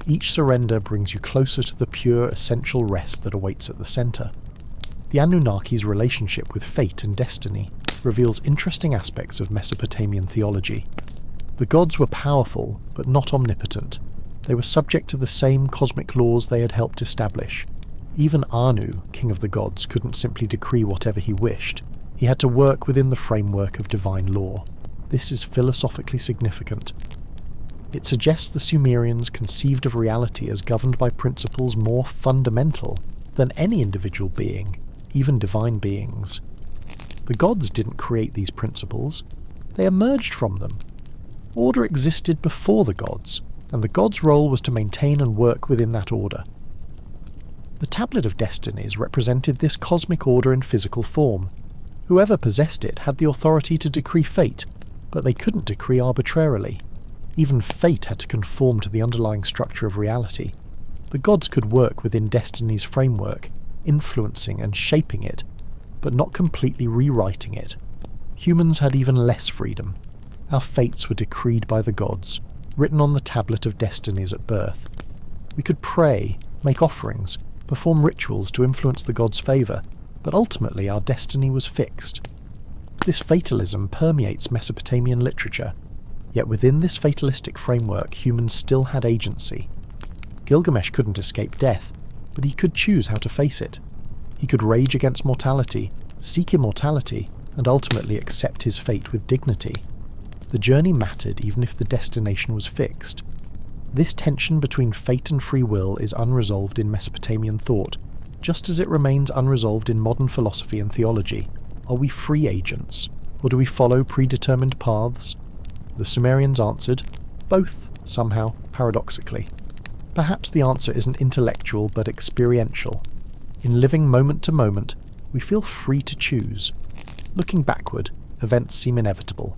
Each surrender brings you closer to the pure, essential rest that awaits at the centre. The Anunnaki's relationship with fate and destiny reveals interesting aspects of Mesopotamian theology. The gods were powerful, but not omnipotent. They were subject to the same cosmic laws they had helped establish. Even Anu, king of the gods, couldn't simply decree whatever he wished. He had to work within the framework of divine law. This is philosophically significant. It suggests the Sumerians conceived of reality as governed by principles more fundamental than any individual being, even divine beings. The gods didn't create these principles. They emerged from them. Order existed before the gods, and the gods' role was to maintain and work within that order. The Tablet of Destinies represented this cosmic order in physical form. Whoever possessed it had the authority to decree fate, but they couldn't decree arbitrarily. Even fate had to conform to the underlying structure of reality. The gods could work within Destiny's framework, influencing and shaping it, but not completely rewriting it. Humans had even less freedom. Our fates were decreed by the gods, written on the Tablet of Destinies at birth. We could pray, make offerings, perform rituals to influence the gods' favour, but ultimately our destiny was fixed. This fatalism permeates Mesopotamian literature, yet within this fatalistic framework humans still had agency. Gilgamesh couldn't escape death, but he could choose how to face it. He could rage against mortality, seek immortality, and ultimately accept his fate with dignity. The journey mattered even if the destination was fixed. This tension between fate and free will is unresolved in Mesopotamian thought, just as it remains unresolved in modern philosophy and theology. Are we free agents, or do we follow predetermined paths? The Sumerians answered, both, somehow, paradoxically. Perhaps the answer isn't intellectual but experiential. In living moment to moment, we feel free to choose. Looking backward, events seem inevitable.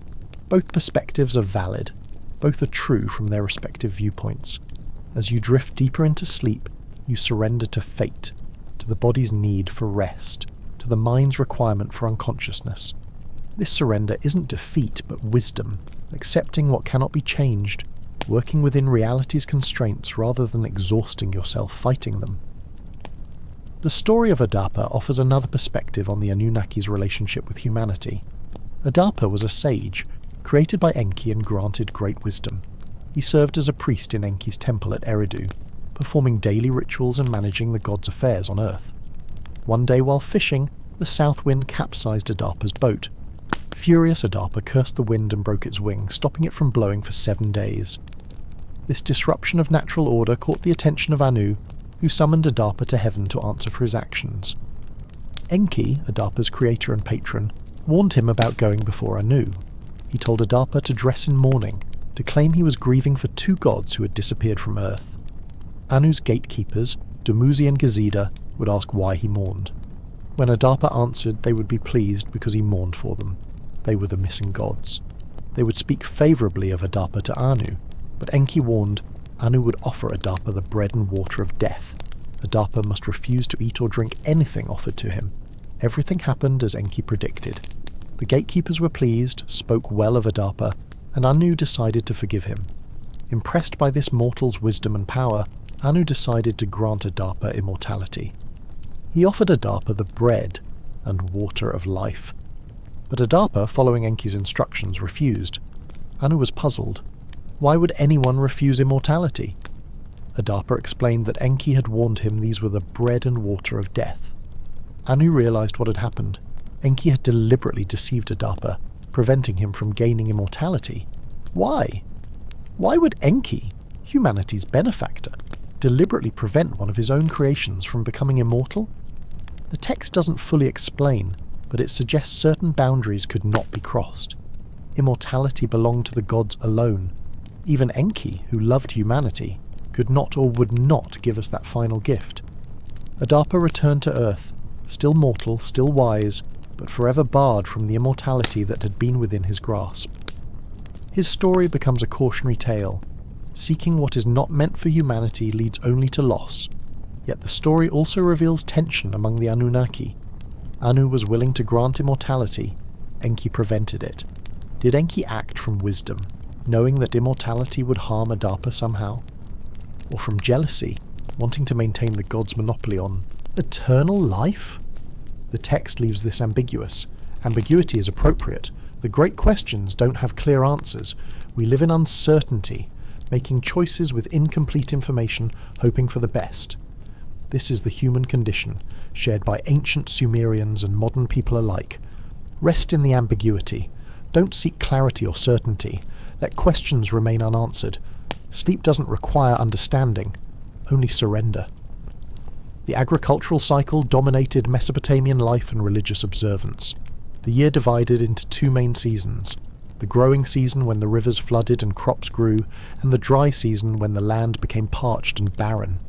Both perspectives are valid. Both are true from their respective viewpoints. As you drift deeper into sleep, you surrender to fate, to the body's need for rest, to the mind's requirement for unconsciousness. This surrender isn't defeat but wisdom, accepting what cannot be changed, working within reality's constraints rather than exhausting yourself fighting them. The story of Adapa offers another perspective on the Anunnaki's relationship with humanity. Adapa was a sage, created by Enki and granted great wisdom. He served as a priest in Enki's temple at Eridu, performing daily rituals and managing the god's affairs on Earth. One day while fishing, the south wind capsized Adapa's boat. Furious Adapa cursed the wind and broke its wing, stopping it from blowing for 7 days. This disruption of natural order caught the attention of Anu, who summoned Adapa to heaven to answer for his actions. Enki, Adapa's creator and patron, warned him about going before Anu. He told Adapa to dress in mourning, to claim he was grieving for 2 gods who had disappeared from Earth. Anu's gatekeepers, Dumuzi and Gazida, would ask why he mourned. When Adapa answered, they would be pleased because he mourned for them. They were the missing gods. They would speak favourably of Adapa to Anu, but Enki warned Anu would offer Adapa the bread and water of death. Adapa must refuse to eat or drink anything offered to him. Everything happened as Enki predicted. The gatekeepers were pleased, spoke well of Adapa, and Anu decided to forgive him. Impressed by this mortal's wisdom and power, Anu decided to grant Adapa immortality. He offered Adapa the bread and water of life. But Adapa, following Enki's instructions, refused. Anu was puzzled. Why would anyone refuse immortality? Adapa explained that Enki had warned him these were the bread and water of death. Anu realized what had happened. Enki had deliberately deceived Adapa, preventing him from gaining immortality. Why? Why would Enki, humanity's benefactor, deliberately prevent one of his own creations from becoming immortal? The text doesn't fully explain, but it suggests certain boundaries could not be crossed. Immortality belonged to the gods alone. Even Enki, who loved humanity, could not or would not give us that final gift. Adapa returned to Earth, still mortal, still wise, but forever barred from the immortality that had been within his grasp. His story becomes a cautionary tale. Seeking what is not meant for humanity leads only to loss. Yet the story also reveals tension among the Anunnaki. Anu was willing to grant immortality. Enki prevented it. Did Enki act from wisdom, knowing that immortality would harm Adapa somehow? Or from jealousy, wanting to maintain the god's monopoly on eternal life? The text leaves this ambiguous. Ambiguity is appropriate. The great questions don't have clear answers. We live in uncertainty, making choices with incomplete information, hoping for the best. This is the human condition, shared by ancient Sumerians and modern people alike. Rest in the ambiguity. Don't seek clarity or certainty. Let questions remain unanswered. Sleep doesn't require understanding, only surrender. The agricultural cycle dominated Mesopotamian life and religious observance. The year divided into 2 main seasons: the growing season when the rivers flooded and crops grew, and the dry season when the land became parched and barren.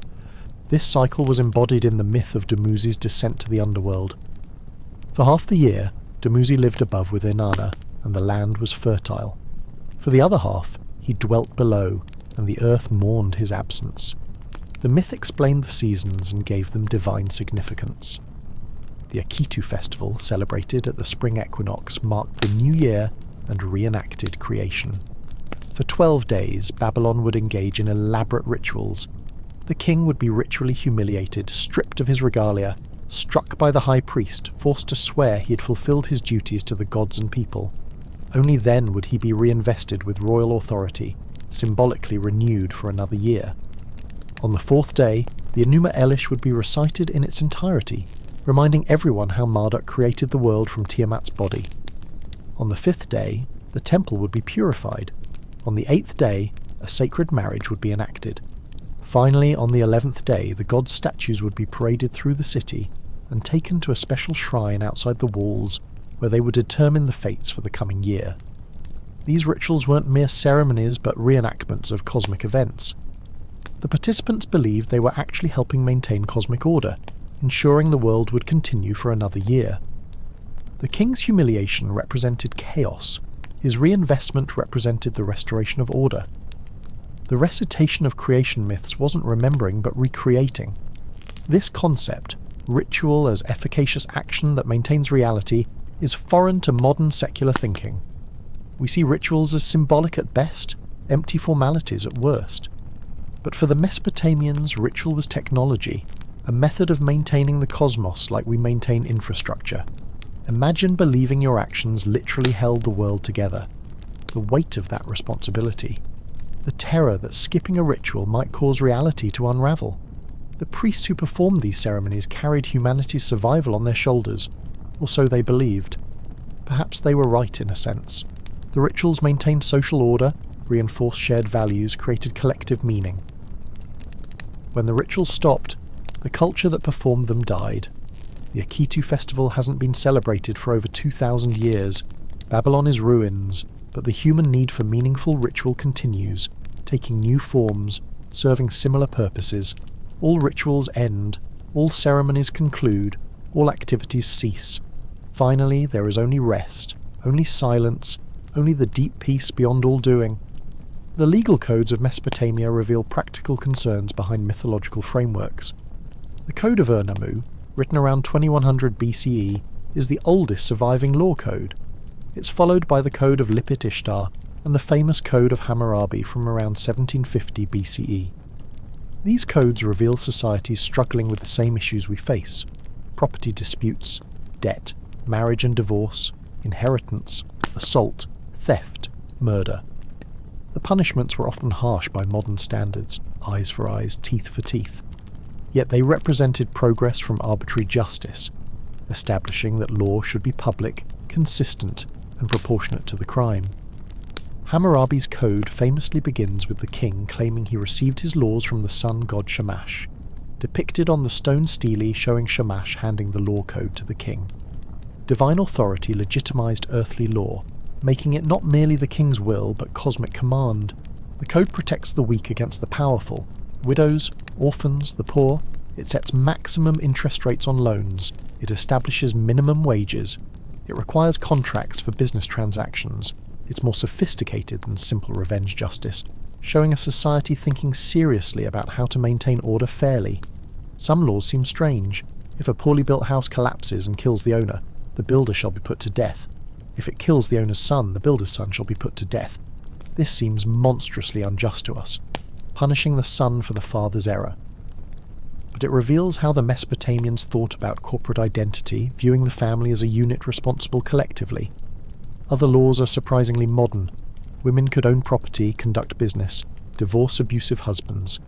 This cycle was embodied in the myth of Dumuzi's descent to the underworld. For half the year, Dumuzi lived above with Inanna, and the land was fertile. For the other half, he dwelt below, and the earth mourned his absence. The myth explained the seasons and gave them divine significance. The Akitu festival, celebrated at the spring equinox, marked the new year and reenacted creation. For 12 days, Babylon would engage in elaborate rituals. The king would be ritually humiliated, stripped of his regalia, struck by the high priest, forced to swear he had fulfilled his duties to the gods and people. Only then would he be reinvested with royal authority, symbolically renewed for another year. On the 4th day, the Enuma Elish would be recited in its entirety, reminding everyone how Marduk created the world from Tiamat's body. On the 5th day, the temple would be purified. On the 8th day, a sacred marriage would be enacted. Finally, on the 11th day, the gods' statues would be paraded through the city and taken to a special shrine outside the walls where they would determine the fates for the coming year. These rituals weren't mere ceremonies but reenactments of cosmic events. The participants believed they were actually helping maintain cosmic order, ensuring the world would continue for another year. The king's humiliation represented chaos. His reinvestment represented the restoration of order. The recitation of creation myths wasn't remembering but recreating. This concept, ritual as efficacious action that maintains reality, is foreign to modern secular thinking. We see rituals as symbolic at best, empty formalities at worst. But for the Mesopotamians, ritual was technology, a method of maintaining the cosmos like we maintain infrastructure. Imagine believing your actions literally held the world together. The weight of that responsibility. The terror that skipping a ritual might cause reality to unravel. The priests who performed these ceremonies carried humanity's survival on their shoulders, or so they believed. Perhaps they were right in a sense. The rituals maintained social order, reinforced shared values, created collective meaning. When the rituals stopped, the culture that performed them died. The Akitu festival hasn't been celebrated for over 2,000 years. Babylon is ruins, but the human need for meaningful ritual continues, taking new forms, serving similar purposes. All rituals end, all ceremonies conclude, all activities cease. Finally, there is only rest, only silence, only the deep peace beyond all doing. The legal codes of Mesopotamia reveal practical concerns behind mythological frameworks. The Code of Ur-Nammu, written around 2100 BCE, is the oldest surviving law code. It's followed by the Code of Lipit Ishtar and the famous Code of Hammurabi from around 1750 BCE. These codes reveal societies struggling with the same issues we face: property disputes, debt, marriage and divorce, inheritance, assault, theft, murder. The punishments were often harsh by modern standards, eyes for eyes, teeth for teeth. Yet they represented progress from arbitrary justice, establishing that law should be public, consistent, and proportionate to the crime. Hammurabi's code famously begins with the king claiming he received his laws from the sun god Shamash, depicted on the stone stele showing Shamash handing the law code to the king. Divine authority legitimized earthly law, making it not merely the king's will but cosmic command. The code protects the weak against the powerful, widows, orphans, the poor. It sets maximum interest rates on loans. It establishes minimum wages. It requires contracts for business transactions. It's more sophisticated than simple revenge justice, showing a society thinking seriously about how to maintain order fairly. Some laws seem strange. If a poorly built house collapses and kills the owner, the builder shall be put to death. If it kills the owner's son, the builder's son shall be put to death. This seems monstrously unjust to us, punishing the son for the father's error. But it reveals how the Mesopotamians thought about corporate identity, viewing the family as a unit responsible collectively. Other laws are surprisingly modern. Women could own property, conduct business, divorce abusive husbands.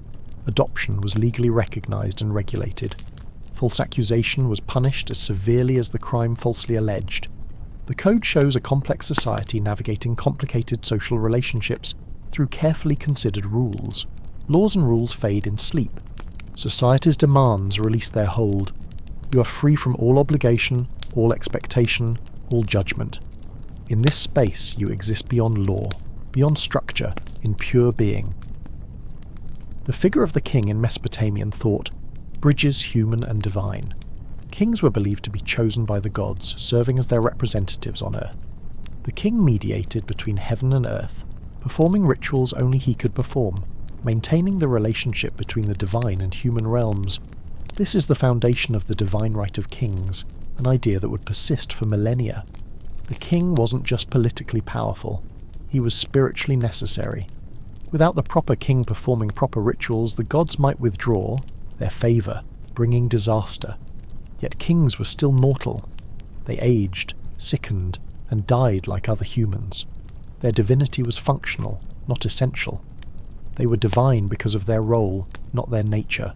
Adoption was legally recognized and regulated. False accusation was punished as severely as the crime falsely alleged. The code shows a complex society navigating complicated social relationships through carefully considered rules. Laws and rules fade in sleep. Society's demands release their hold. You are free from all obligation, all expectation, all judgment. In this space you exist beyond law, beyond structure, in pure being. The figure of the king in Mesopotamian thought bridges human and divine. Kings were believed to be chosen by the gods, serving as their representatives on earth. The king mediated between heaven and earth, performing rituals only he could perform, maintaining the relationship between the divine and human realms. This is the foundation of the divine right of kings, an idea that would persist for millennia. The king wasn't just politically powerful, he was spiritually necessary. Without the proper king performing proper rituals, the gods might withdraw their favour, bringing disaster. Yet kings were still mortal. They aged, sickened, and died like other humans. Their divinity was functional, not essential. They were divine because of their role, not their nature.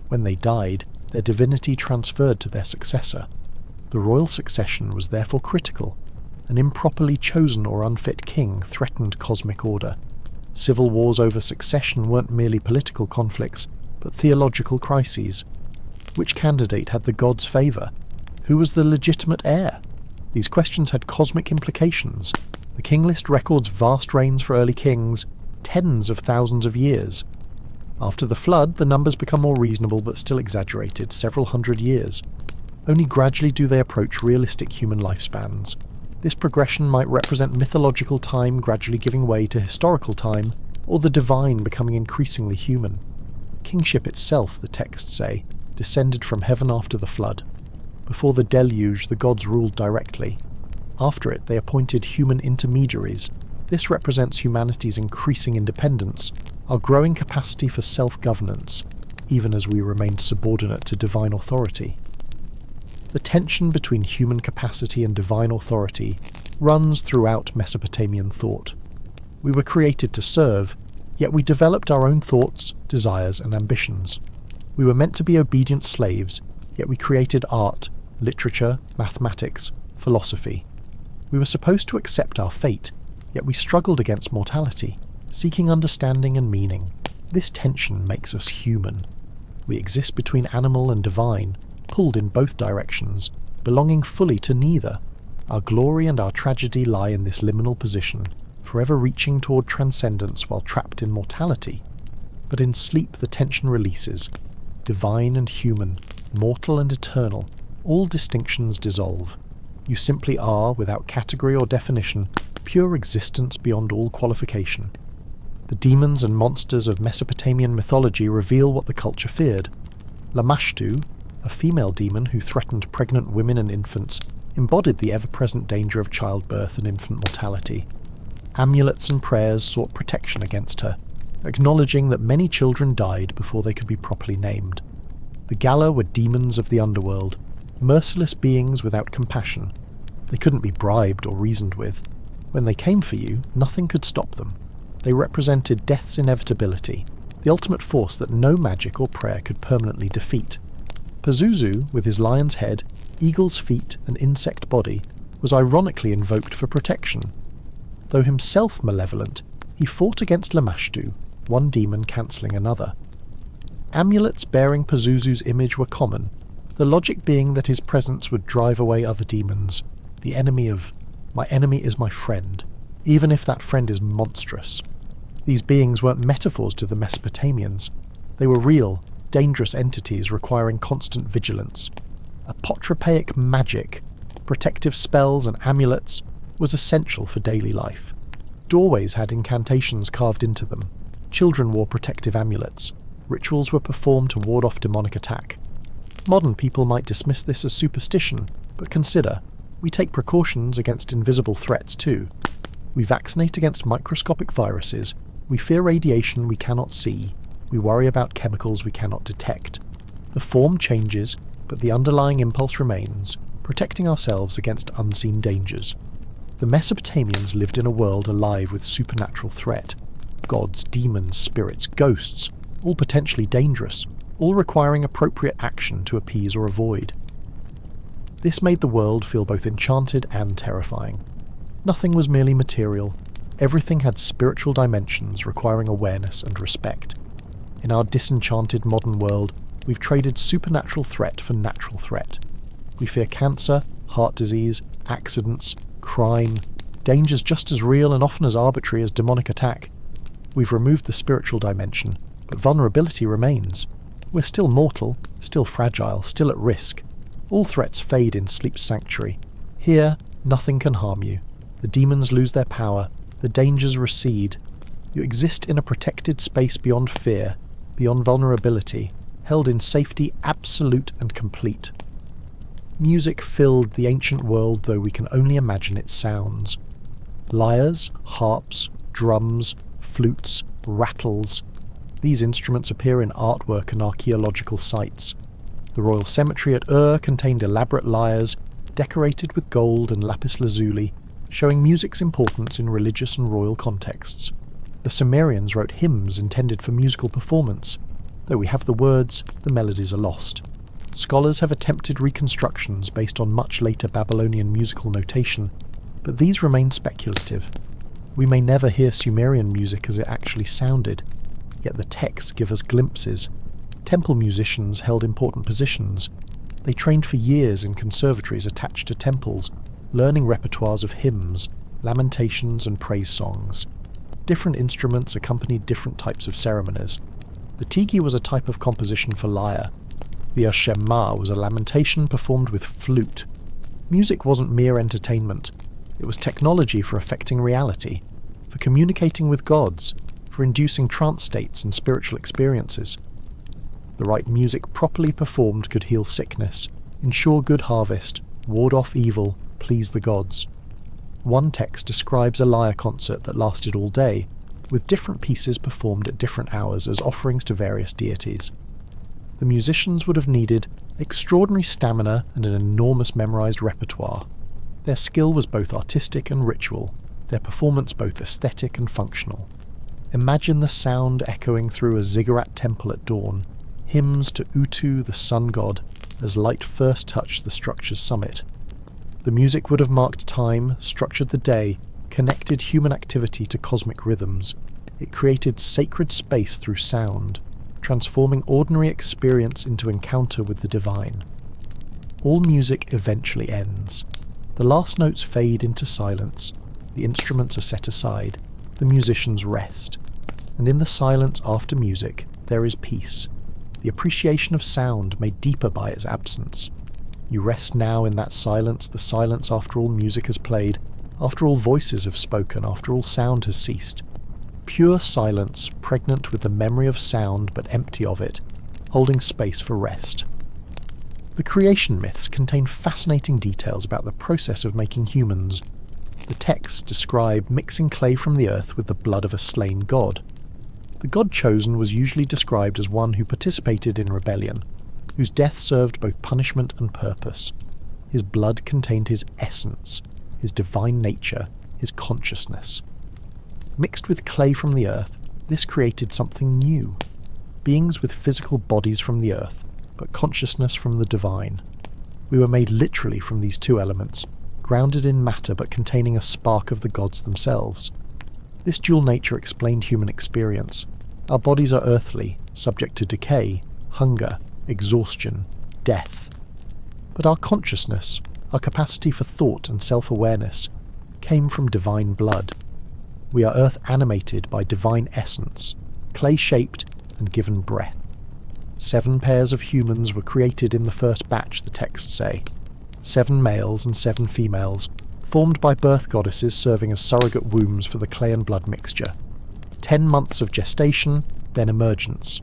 When they died, their divinity transferred to their successor. The royal succession was therefore critical. An improperly chosen or unfit king threatened cosmic order. Civil wars over succession weren't merely political conflicts, but theological crises. Which candidate had the gods' favour? Who was the legitimate heir? These questions had cosmic implications. The king list records vast reigns for early kings, tens of thousands of years. After the flood, the numbers become more reasonable but still exaggerated, several hundred years. Only gradually do they approach realistic human lifespans. This progression might represent mythological time gradually giving way to historical time, or the divine becoming increasingly human. Kingship itself, the texts say, descended from heaven after the flood. Before the deluge, the gods ruled directly. After it, they appointed human intermediaries. This represents humanity's increasing independence, our growing capacity for self-governance, even as we remained subordinate to divine authority. The tension between human capacity and divine authority runs throughout Mesopotamian thought. We were created to serve, yet we developed our own thoughts, desires, and ambitions. We were meant to be obedient slaves, yet we created art, literature, mathematics, philosophy. We were supposed to accept our fate, yet we struggled against mortality, seeking understanding and meaning. This tension makes us human. We exist between animal and divine, pulled in both directions, belonging fully to neither. Our glory and our tragedy lie in this liminal position, forever reaching toward transcendence while trapped in mortality. But in sleep the tension releases. Divine and human, mortal and eternal, all distinctions dissolve. You simply are, without category or definition, pure existence beyond all qualification. The demons and monsters of Mesopotamian mythology reveal what the culture feared. Lamashtu, a female demon who threatened pregnant women and infants, embodied the ever-present danger of childbirth and infant mortality. Amulets and prayers sought protection against her, acknowledging that many children died before they could be properly named. The Gala were demons of the underworld, merciless beings without compassion. They couldn't be bribed or reasoned with. When they came for you, nothing could stop them. They represented death's inevitability, the ultimate force that no magic or prayer could permanently defeat. Pazuzu, with his lion's head, eagle's feet, and insect body, was ironically invoked for protection. Though himself malevolent, he fought against Lamashtu, one demon cancelling another. Amulets bearing Pazuzu's image were common, the logic being that his presence would drive away other demons, the enemy of, my enemy is my friend, even if that friend is monstrous. These beings weren't metaphors to the Mesopotamians. They were real, dangerous entities requiring constant vigilance. Apotropaic magic, protective spells and amulets, was essential for daily life. Doorways had incantations carved into them. Children wore protective amulets. Rituals were performed to ward off demonic attack. Modern people might dismiss this as superstition, but consider, we take precautions against invisible threats too. We vaccinate against microscopic viruses, we fear radiation we cannot see, we worry about chemicals we cannot detect. The form changes, but the underlying impulse remains, protecting ourselves against unseen dangers. The Mesopotamians lived in a world alive with supernatural threat. Gods, demons, spirits, ghosts, all potentially dangerous, all requiring appropriate action to appease or avoid. This made the world feel both enchanted and terrifying. Nothing was merely material. Everything had spiritual dimensions requiring awareness and respect. In our disenchanted modern world, we've traded supernatural threat for natural threat. We fear cancer, heart disease, accidents, crime, dangers just as real and often as arbitrary as demonic attack. We've removed the spiritual dimension, but vulnerability remains. We're still mortal, still fragile, still at risk. All threats fade in sleep's sanctuary. Here, nothing can harm you. The demons lose their power, the dangers recede. You exist in a protected space beyond fear, beyond vulnerability, held in safety absolute and complete. Music filled the ancient world, though we can only imagine its sounds. Lyres, harps, drums, flutes, rattles. These instruments appear in artwork and archaeological sites. The royal cemetery at Ur contained elaborate lyres, decorated with gold and lapis lazuli, showing music's importance in religious and royal contexts. The Sumerians wrote hymns intended for musical performance. Though we have the words, the melodies are lost. Scholars have attempted reconstructions based on much later Babylonian musical notation, but these remain speculative. We may never hear Sumerian music as it actually sounded, yet the texts give us glimpses. Temple musicians held important positions. They trained for years in conservatories attached to temples, learning repertoires of hymns, lamentations and praise songs. Different instruments accompanied different types of ceremonies. The tigi was a type of composition for lyre. The Ashema was a lamentation performed with flute. Music wasn't mere entertainment. It was technology for affecting reality, for communicating with gods, for inducing trance states and spiritual experiences. The right music properly performed could heal sickness, ensure good harvest, ward off evil, please the gods. One text describes a lyre concert that lasted all day, with different pieces performed at different hours as offerings to various deities. The musicians would have needed extraordinary stamina and an enormous memorized repertoire. Their skill was both artistic and ritual, their performance both aesthetic and functional. Imagine the sound echoing through a ziggurat temple at dawn, hymns to Utu, the sun god, as light first touched the structure's summit. The music would have marked time, structured the day, connected human activity to cosmic rhythms. It created sacred space through sound, transforming ordinary experience into encounter with the divine. All music eventually ends. The last notes fade into silence, the instruments are set aside, the musicians rest. And in the silence after music, there is peace, the appreciation of sound made deeper by its absence. You rest now in that silence, the silence after all music has played, after all voices have spoken, after all sound has ceased. Pure silence, pregnant with the memory of sound but empty of it, holding space for rest. The creation myths contain fascinating details about the process of making humans. The texts describe mixing clay from the earth with the blood of a slain god. The god chosen was usually described as one who participated in rebellion, whose death served both punishment and purpose. His blood contained his essence, his divine nature, his consciousness. Mixed with clay from the earth, this created something new. Beings with physical bodies from the earth, but consciousness from the divine. We were made literally from these two elements, grounded in matter but containing a spark of the gods themselves. This dual nature explained human experience. Our bodies are earthly, subject to decay, hunger, exhaustion, death. But our consciousness, our capacity for thought and self-awareness, came from divine blood. We are earth animated by divine essence, clay-shaped and given breath. 7 pairs of humans were created in the first batch, the texts say. 7 males and 7 females, formed by birth goddesses serving as surrogate wombs for the clay and blood mixture. 10 months of gestation, then emergence.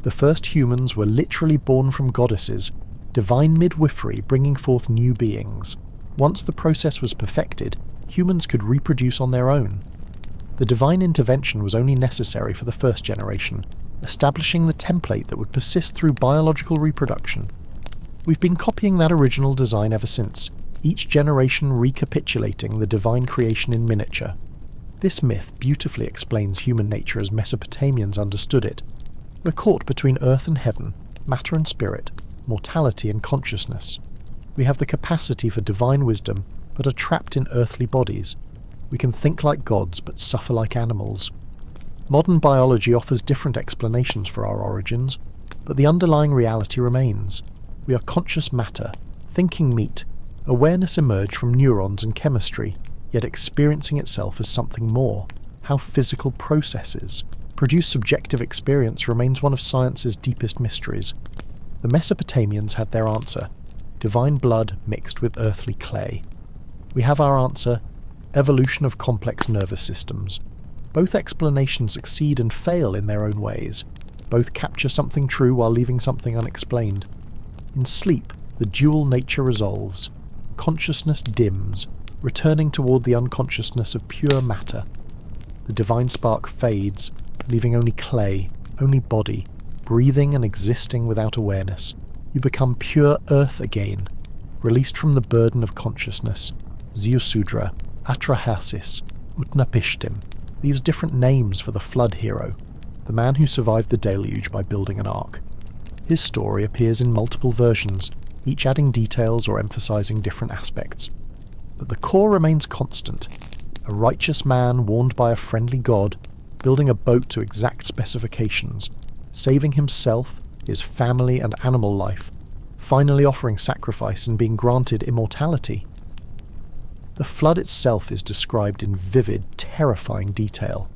The first humans were literally born from goddesses, divine midwifery bringing forth new beings. Once the process was perfected, humans could reproduce on their own. The divine intervention was only necessary for the first generation, establishing the template that would persist through biological reproduction. We've been copying that original design ever since, each generation recapitulating the divine creation in miniature. This myth beautifully explains human nature as Mesopotamians understood it. We're caught between earth and heaven, matter and spirit, mortality and consciousness. We have the capacity for divine wisdom, but are trapped in earthly bodies. We can think like gods, but suffer like animals. Modern biology offers different explanations for our origins, but the underlying reality remains. We are conscious matter, thinking meat. Awareness emerged from neurons and chemistry, yet experiencing itself as something more. How physical processes produce subjective experience remains one of science's deepest mysteries. The Mesopotamians had their answer: divine blood mixed with earthly clay. We have our answer: evolution of complex nervous systems. Both explanations succeed and fail in their own ways. Both capture something true while leaving something unexplained. In sleep, the dual nature resolves. Consciousness dims, returning toward the unconsciousness of pure matter. The divine spark fades, leaving only clay, only body, breathing and existing without awareness. You become pure earth again, released from the burden of consciousness. Ziusudra, Atrahasis, Utnapishtim. These are different names for the flood hero, the man who survived the deluge by building an ark. His story appears in multiple versions, each adding details or emphasizing different aspects. But the core remains constant: a righteous man warned by a friendly god, building a boat to exact specifications, saving himself, his family and animal life, finally offering sacrifice and being granted immortality. The flood itself is described in vivid, terrifying detail.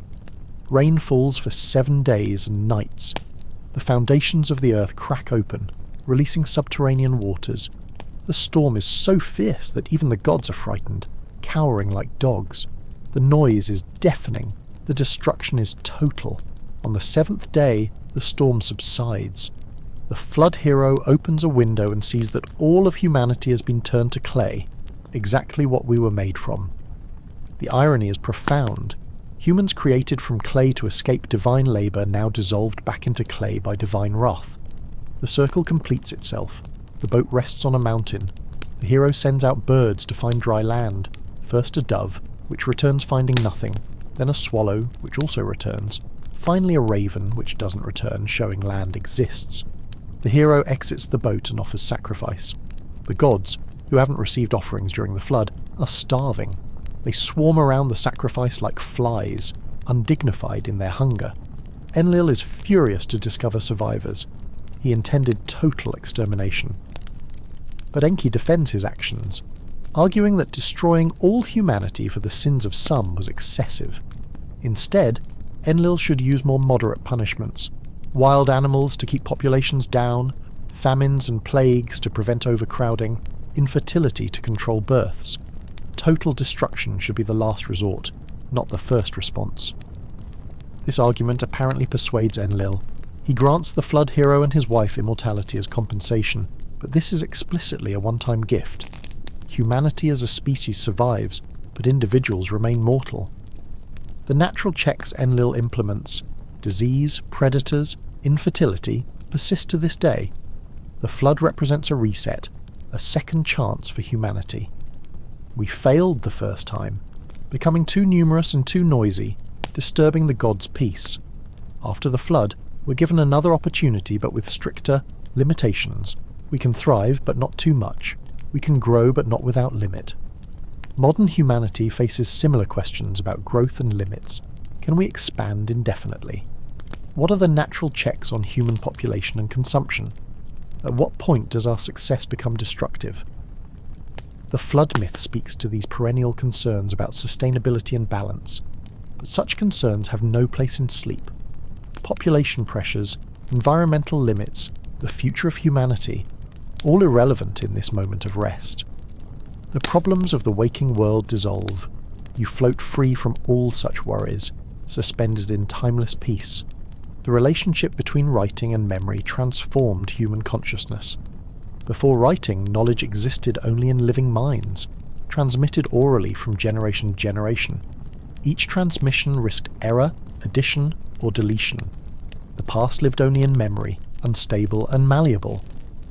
Rain falls for 7 days and nights. The foundations of the earth crack open, releasing subterranean waters. The storm is so fierce that even the gods are frightened, cowering like dogs. The noise is deafening. The destruction is total. On the 7th day, the storm subsides. the flood hero opens a window and sees that all of humanity has been turned to clay, exactly what we were made from. The irony is profound. Humans created from clay to escape divine labour now dissolved back into clay by divine wrath. The circle completes itself. The boat rests on a mountain. The hero sends out birds to find dry land. First a dove, which returns finding nothing, then a swallow, which also returns, finally a raven, which doesn't return, showing land exists. The hero exits the boat and offers sacrifice. The gods, who haven't received offerings during the flood, are starving. They swarm around the sacrifice like flies, undignified in their hunger. Enlil is furious to discover survivors. He intended total extermination. But Enki defends his actions, arguing that destroying all humanity for the sins of some was excessive. Instead, Enlil should use more moderate punishments. Wild animals to keep populations down, famines and plagues to prevent overcrowding, infertility to control births. Total destruction should be the last resort, not the first response. This argument apparently persuades Enlil. He grants the flood hero and his wife immortality as compensation, but this is explicitly a one-time gift. Humanity as a species survives, but individuals remain mortal. The natural checks Enlil implements, disease, predators, infertility, persist to this day. The flood represents a reset, a second chance for humanity. We failed the first time, becoming too numerous and too noisy, disturbing the gods' peace. After the flood, we're given another opportunity but with stricter limitations. We can thrive but not too much. We can grow but not without limit. Modern humanity faces similar questions about growth and limits. Can we expand indefinitely? What are the natural checks on human population and consumption? At what point does our success become destructive? The flood myth speaks to these perennial concerns about sustainability and balance, but such concerns have no place in sleep. Population pressures, environmental limits, the future of humanity, all irrelevant in this moment of rest. The problems of the waking world dissolve. You float free from all such worries, suspended in timeless peace. The relationship between writing and memory transformed human consciousness. Before writing, knowledge existed only in living minds, transmitted orally from generation to generation. Each transmission risked error, addition, or deletion. The past lived only in memory, unstable and malleable.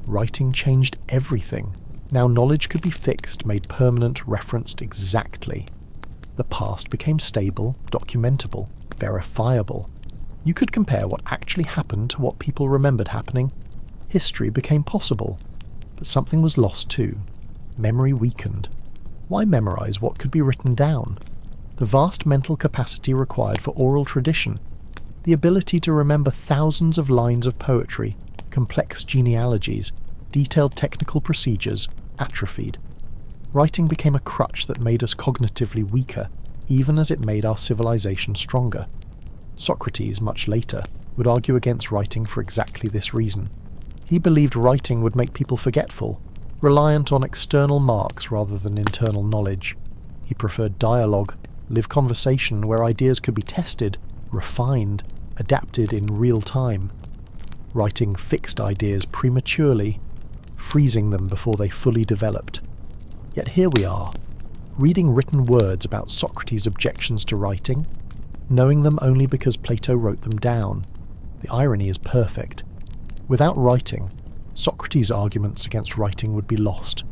Writing changed everything. Now knowledge could be fixed, made permanent, referenced exactly. The past became stable, documentable, verifiable. You could compare what actually happened to what people remembered happening. History became possible. But something was lost too. Memory weakened. Why memorize what could be written down? The vast mental capacity required for oral tradition, the ability to remember thousands of lines of poetry, complex genealogies, detailed technical procedures, atrophied. Writing became a crutch that made us cognitively weaker, even as it made our civilization stronger. Socrates, much later, would argue against writing for exactly this reason. He believed writing would make people forgetful, reliant on external marks rather than internal knowledge. He preferred dialogue, live conversation where ideas could be tested, refined, adapted in real time. Writing fixed ideas prematurely, freezing them before they fully developed. Yet here we are, reading written words about Socrates' objections to writing, knowing them only because Plato wrote them down. The irony is perfect. Without writing, Socrates' arguments against writing would be lost.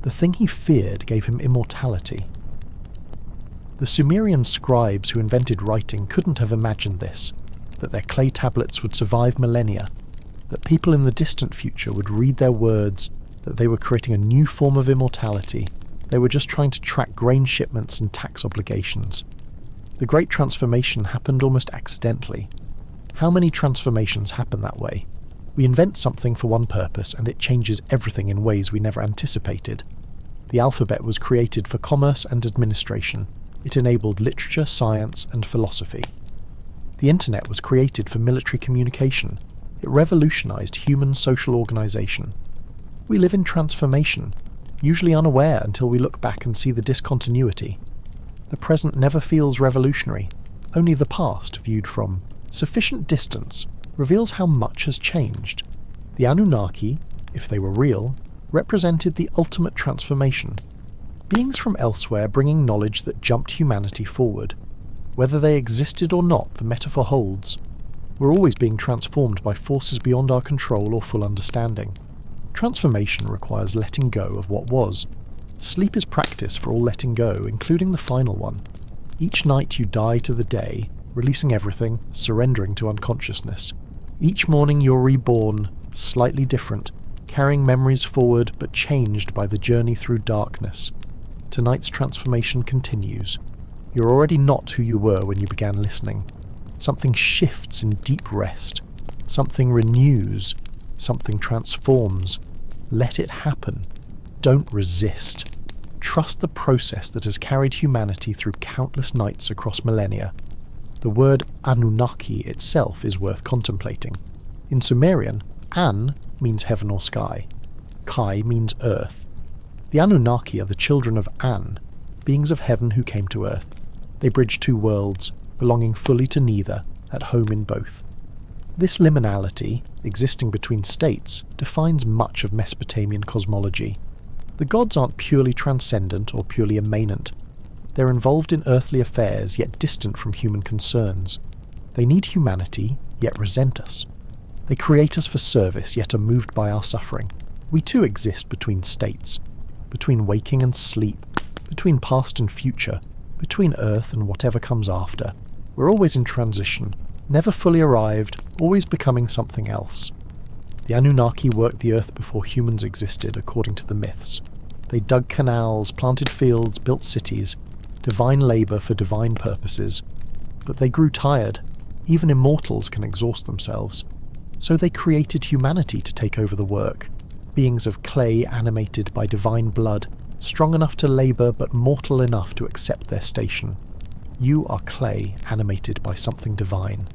The thing he feared gave him immortality. The Sumerian scribes who invented writing couldn't have imagined this, that their clay tablets would survive millennia, that people in the distant future would read their words, that they were creating a new form of immortality. They were just trying to track grain shipments and tax obligations. The Great Transformation happened almost accidentally. How many transformations happen that way? We invent something for one purpose and it changes everything in ways we never anticipated. The alphabet was created for commerce and administration. It enabled literature, science, and philosophy. The internet was created for military communication. It revolutionized human social organization. We live in transformation, usually unaware until we look back and see the discontinuity. The present never feels revolutionary. Only the past, viewed from sufficient distance, reveals how much has changed. The Anunnaki, if they were real, represented the ultimate transformation. Beings from elsewhere bringing knowledge that jumped humanity forward. Whether they existed or not, the metaphor holds. We're always being transformed by forces beyond our control or full understanding. Transformation requires letting go of what was. Sleep is practice for all letting go, including the final one. Each night you die to the day, releasing everything, surrendering to unconsciousness. Each morning you're reborn, slightly different, carrying memories forward but changed by the journey through darkness. Tonight's transformation continues. You're already not who you were when you began listening. Something shifts in deep rest. Something renews. Something transforms. Let it happen. Don't resist. Trust the process that has carried humanity through countless nights across millennia. The word Anunnaki itself is worth contemplating. In Sumerian, An means heaven or sky. Kai means earth. The Anunnaki are the children of An, beings of heaven who came to earth. They bridge two worlds, belonging fully to neither, at home in both. This liminality, existing between states, defines much of Mesopotamian cosmology. The gods aren't purely transcendent or purely immanent. They're involved in earthly affairs, yet distant from human concerns. They need humanity, yet resent us. They create us for service, yet are moved by our suffering. We too exist between states, between waking and sleep, between past and future, between earth and whatever comes after. We're always in transition, never fully arrived, always becoming something else. The Anunnaki worked the earth before humans existed, according to the myths. They dug canals, planted fields, built cities, divine labour for divine purposes. But they grew tired. Even immortals can exhaust themselves. So they created humanity to take over the work. Beings of clay animated by divine blood, strong enough to labour but mortal enough to accept their station. You are clay animated by something divine.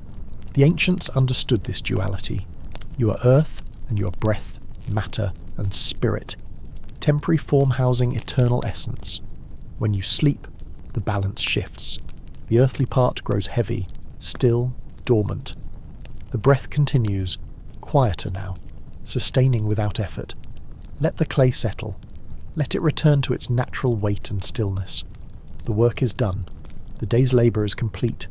The ancients understood this duality. You are earth, and you are breath, matter, and spirit. Temporary form housing eternal essence. When you sleep, the balance shifts. The earthly part grows heavy, still, dormant. The breath continues, quieter now, sustaining without effort. Let the clay settle. Let it return to its natural weight and stillness. The work is done. The day's labour is complete.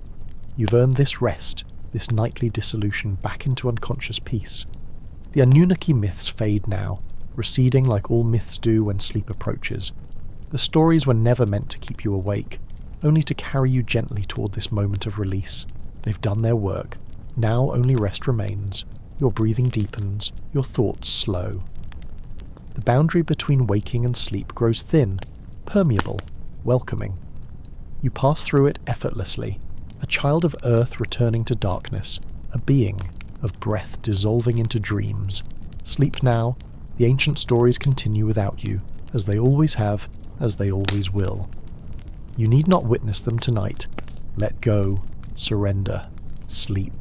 You've earned this rest, this nightly dissolution back into unconscious peace. The Anunnaki myths fade now, receding like all myths do when sleep approaches. The stories were never meant to keep you awake, only to carry you gently toward this moment of release. They've done their work. Now only rest remains. Your breathing deepens, your thoughts slow. The boundary between waking and sleep grows thin, permeable, welcoming. You pass through it effortlessly, a child of earth returning to darkness, a being of breath dissolving into dreams. Sleep now, the ancient stories continue without you, as they always have, as they always will. You need not witness them tonight. Let go, surrender, sleep.